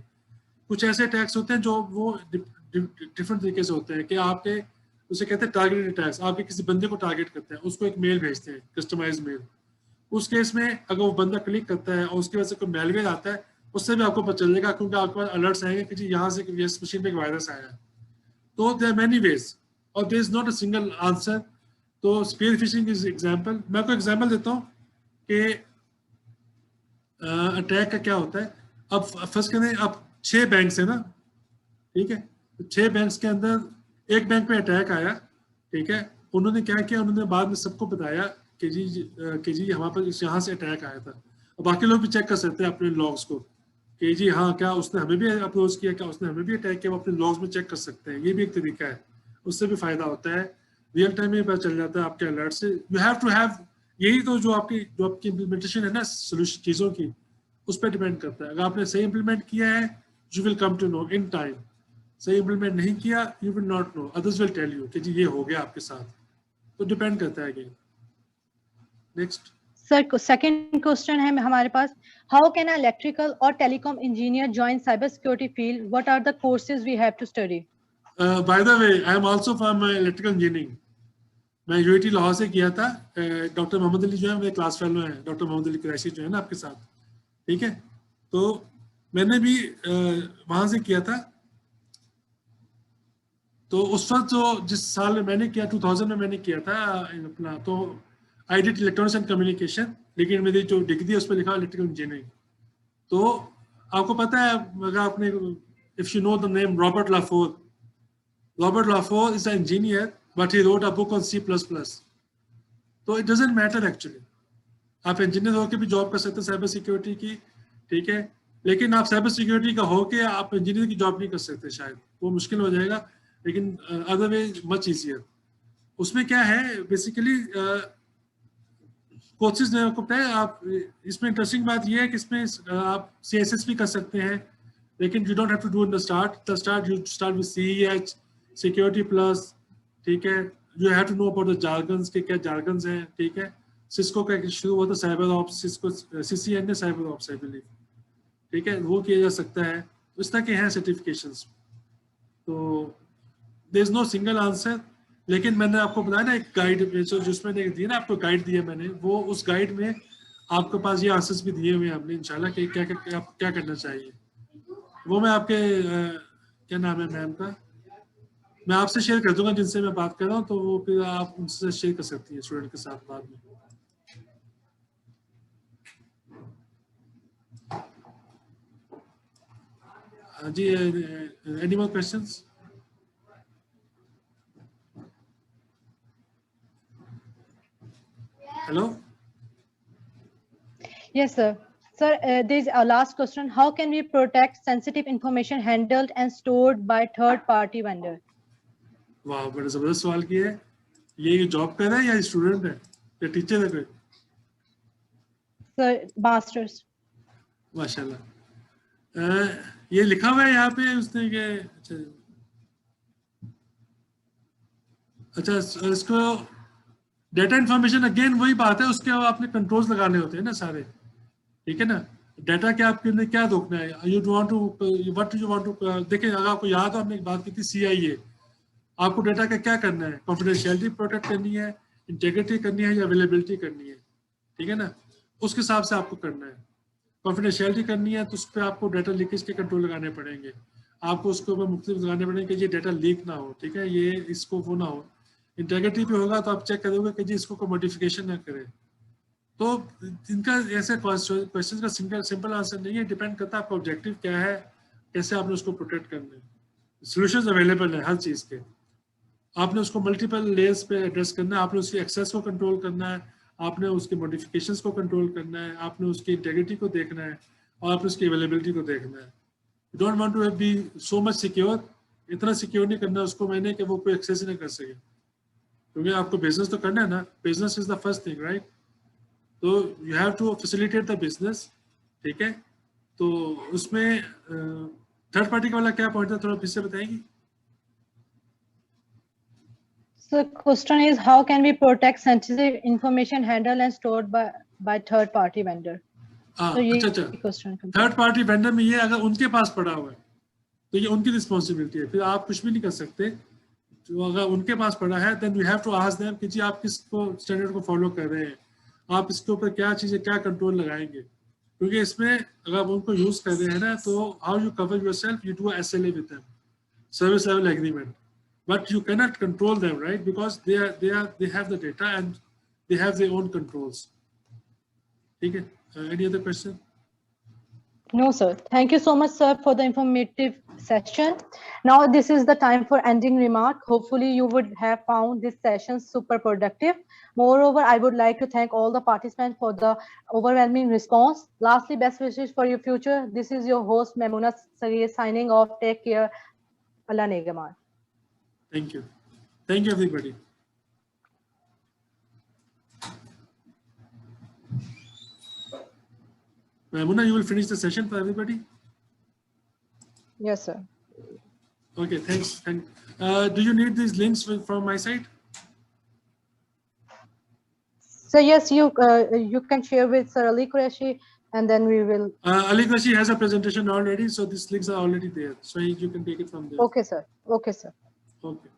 कुछ ऐसे अटैक्स होते हैं जो वो डिफरेंट तरीके से होते हैं कि आपके उसे कहते हैं टारगेटेड अटैक्स, आपके किसी बंदे को टारगेट करते हैं, उसको एक मेल भेजते हैं, कस्टमाइज मेल। उस केस में अगर वो बंदा क्लिक करता है और उसकी वजह से कोई मेलवेयर आता है, उससे भी आपको पता चलेगा क्योंकि आपके पास अलर्ट्स आएंगे कि जी यहाँ से इस मशीन में एक वायरस आया है। तो देयर आर मेनी वेज और there is not a single answer. तो स्पीयर फिशिंग इज एग्जांपल। मैं आपको एग्जांपल देता हूँ कि अटैक का क्या होता है। अब फर्स्ट करें, अब 6 बैंक्स है ना, ठीक है, तो 6 बैंक्स के अंदर एक बैंक पे अटैक आया, ठीक है। उन्होंने क्या किया, उन्होंने बाद में सबको बताया कि जी हमारे पास यहाँ से अटैक आया था। और बाकी लोग भी चेक कर सकते हैं अपने लॉग्स को कि जी हाँ क्या उसने हमें भी अप्रोच किया, क्या उसने हमें भी अटैक किया, वो अपने लॉग्स में चेक कर सकते हैं। ये भी एक तरीका है, उससे भी फायदा होता है। रियल टाइम में पता चल जाता है आपके अलर्ट से। यू हैव टू हैव, यही तो जो आपकी इम्प्लीमेंटेशन है ना सोल्यूशन चीज़ों की, उस पर डिपेंड करता है। अगर आपने सही इम्प्लीमेंट किया है, you will come to know in time. सही इम्प्लीमेंट नहीं किया, you will not know, others will tell you कि जी ये हो गया आपके साथ। तो डिपेंड करता है again. Next sir, second question है हमारे पास, हाउ कैन अ इलेक्ट्रिकल और telecom engineer join cyber security field? What are the courses we have to study? By the way, I am also from electrical engineering. मैं UIT Lahore से किया था। Doctor Mohammad Ali जो है मेरे क्लास फेलो हैं, doctor Mohammad Ali Qureshi जो है ना आपके साथ, ठीक है। तो मैंने भी वहाँ से किया था। तो उस वक्त जो जिस साल में मैंने किया, 2000 में मैंने किया था अपना, तो I did electronics and communication, लेकिन मेरी जो डिग्री है उस पर लिखा इलेक्ट्रिकल इंजीनियरिंग। तो आपको पता है, अगर आपने, if you know the name Robert Lafore is an engineer but he wrote a book on C++. तो it doesn't matter actually, आप इंजीनियर होकर भी जॉब कर सकते हैं साइबर सिक्योरिटी की, ठीक है। लेकिन आप साइबर सिक्योरिटी का होके आप इंजीनियर की जॉब नहीं कर सकते, शायद वो मुश्किल हो जाएगा। लेकिन अदर वे मच ईजियर। उसमें क्या है बेसिकली, कोर्सेज ने आपको पता है, आप इसमें इंटरेस्टिंग बात ये है कि इसमें आप CSS भी कर सकते हैं, लेकिन you don't have to do in the start you start with CEH, security plus, ठीक है, you have to know about the jargons के क्या जार्गन्स हैं, ठीक है। सिस्को का शुरू हुआ था साइबर ऑप्स, सिस्को CCN ने साइबर ऑप्स आई बिलीव, ठीक है, वो किया जा सकता है। इस तरह के हैं सर्टिफिकेशंस। तो there is no single answer, लेकिन मैंने आपको बताया ना एक गाइड जिसमें दिया ना आपको गाइड दिया मैंने, वो उस गाइड में आपके पास ये आंसर्स भी दिए हुए हैं हमने इंशाल्लाह कि क्या क्या क्या करना चाहिए। वो मैं आपके क्या नाम है मैम का, मैं आपसे शेयर कर दूंगा जिनसे मैं बात कर रहा हूँ, तो वो फिर आप उनसे शेयर कर सकती हैं स्टूडेंट के साथ बाद में। जी, any more questions? Hello. Yes, sir. Sir, there is a last question. How can we protect sensitive information handled and stored by third-party vendor? वाह, बड़ा जबरदस्त सवाल किया है। ये जॉब कर रहा है या स्टूडेंट है या टीचर है कोई? Sir, masters. माशाल्लाह। ये लिखा हुआ है यहाँ पे उसने के, अच्छा इसको डेटा इंफॉर्मेशन, अगेन वही बात है, उसके आपने कंट्रोल्स लगाने होते हैं ना सारे, ठीक है ना। डेटा क्या आपके लिए क्या रोकना है, you want to what you want to, देखिए अगर आपको याद हो हमने एक बात की थी CIA, आपको डेटा का क्या करना है, कॉन्फिडेंशियलिटी प्रोटेक्ट करनी है, इंटीग्रिटी करनी है या अवेलेबिलिटी करनी है, ठीक है ना, उसके हिसाब से आपको करना है। कॉन्फिडेंशियलिटी करनी है तो उस पर आपको डेटा लीकेज के कंट्रोल लगाने पड़ेंगे, आपको उसके ऊपर मुख्तलिफ लगाने पड़ेंगे कि ये डेटा लीक ना हो, ठीक है, ये इसको वो ना हो। इंटीग्रिटी पे होगा तो आप चेक करोगे कि जी इसको कोई मॉडिफिकेशन ना करे। तो इनका ऐसे क्वेश्चन का सिंपल आंसर नहीं है, डिपेंड करता है आपका ऑब्जेक्टिव क्या है, कैसे आपने उसको प्रोटेक्ट करना है। सोल्यूशंस अवेलेबल है हर चीज़ के, आपने उसको मल्टीपल लेयर्स पे एड्रेस करना है, आपने उसकी एक्सेस को कंट्रोल करना है, आपने उसके मॉडिफिकेशंस को कंट्रोल करना है, आपने उसकी इंटीग्रिटी को देखना है और आपने उसकी अवेलेबिलिटी को देखना है। You don't want to be so much secure, इतना सिक्योर नहीं करना उसको मैंने कि वो कोई एक्सेस ही नहीं कर सके, क्योंकि आपको बिजनेस तो करना है ना, business is the first thing, right. तो you have to facilitate the business, ठीक है। तो उसमें थर्ड पार्टी का वाला क्या पॉइंट था, थोड़ा फिर से बताएंगी? So question is, how can we protect sensitive information handled and stored by third party vendor? So अच्छा, question थर्ड पार्टी वेंडर में ये अगर उनके पास पड़ा हुआ है तो ये उनकी रिस्पॉन्सिबिलिटी है, फिर आप कुछ भी नहीं कर सकते। तो अगर उनके पास पड़ा है then you have to ask them कि जी आप किसको स्टैंडर्ड को फॉलो कर रहे हैं, आप इसके ऊपर क्या चीज़ें क्या कंट्रोल लगाएंगे, क्योंकि इसमें अगर आप उनको यूज कर रहे हैं ना, तो how you cover yourself, you do SLA with them, service level agreement, but you cannot control them, right, because they have the data and they have their own controls. Okay, any other question? No, sir. Thank you so much, sir, for the informative session. Now this is the time for ending remark. Hopefully you would have found this session super productive. Moreover, I would like to thank all the participants for the overwhelming response. Lastly, best wishes for your future. This is your host Maimuna Sarir signing off. Take care. Allah Negaman. Thank you. Thank you, everybody. Maimuna, you will finish the session for everybody? Yes, sir. Okay, thanks. Do you need these links from my side? So yes, you can share with Sir Ali Qureshi, and then we will. Ali Qureshi has a presentation already, so these links are already there. So you can take it from there. Okay, sir. Okay, sir. Okay.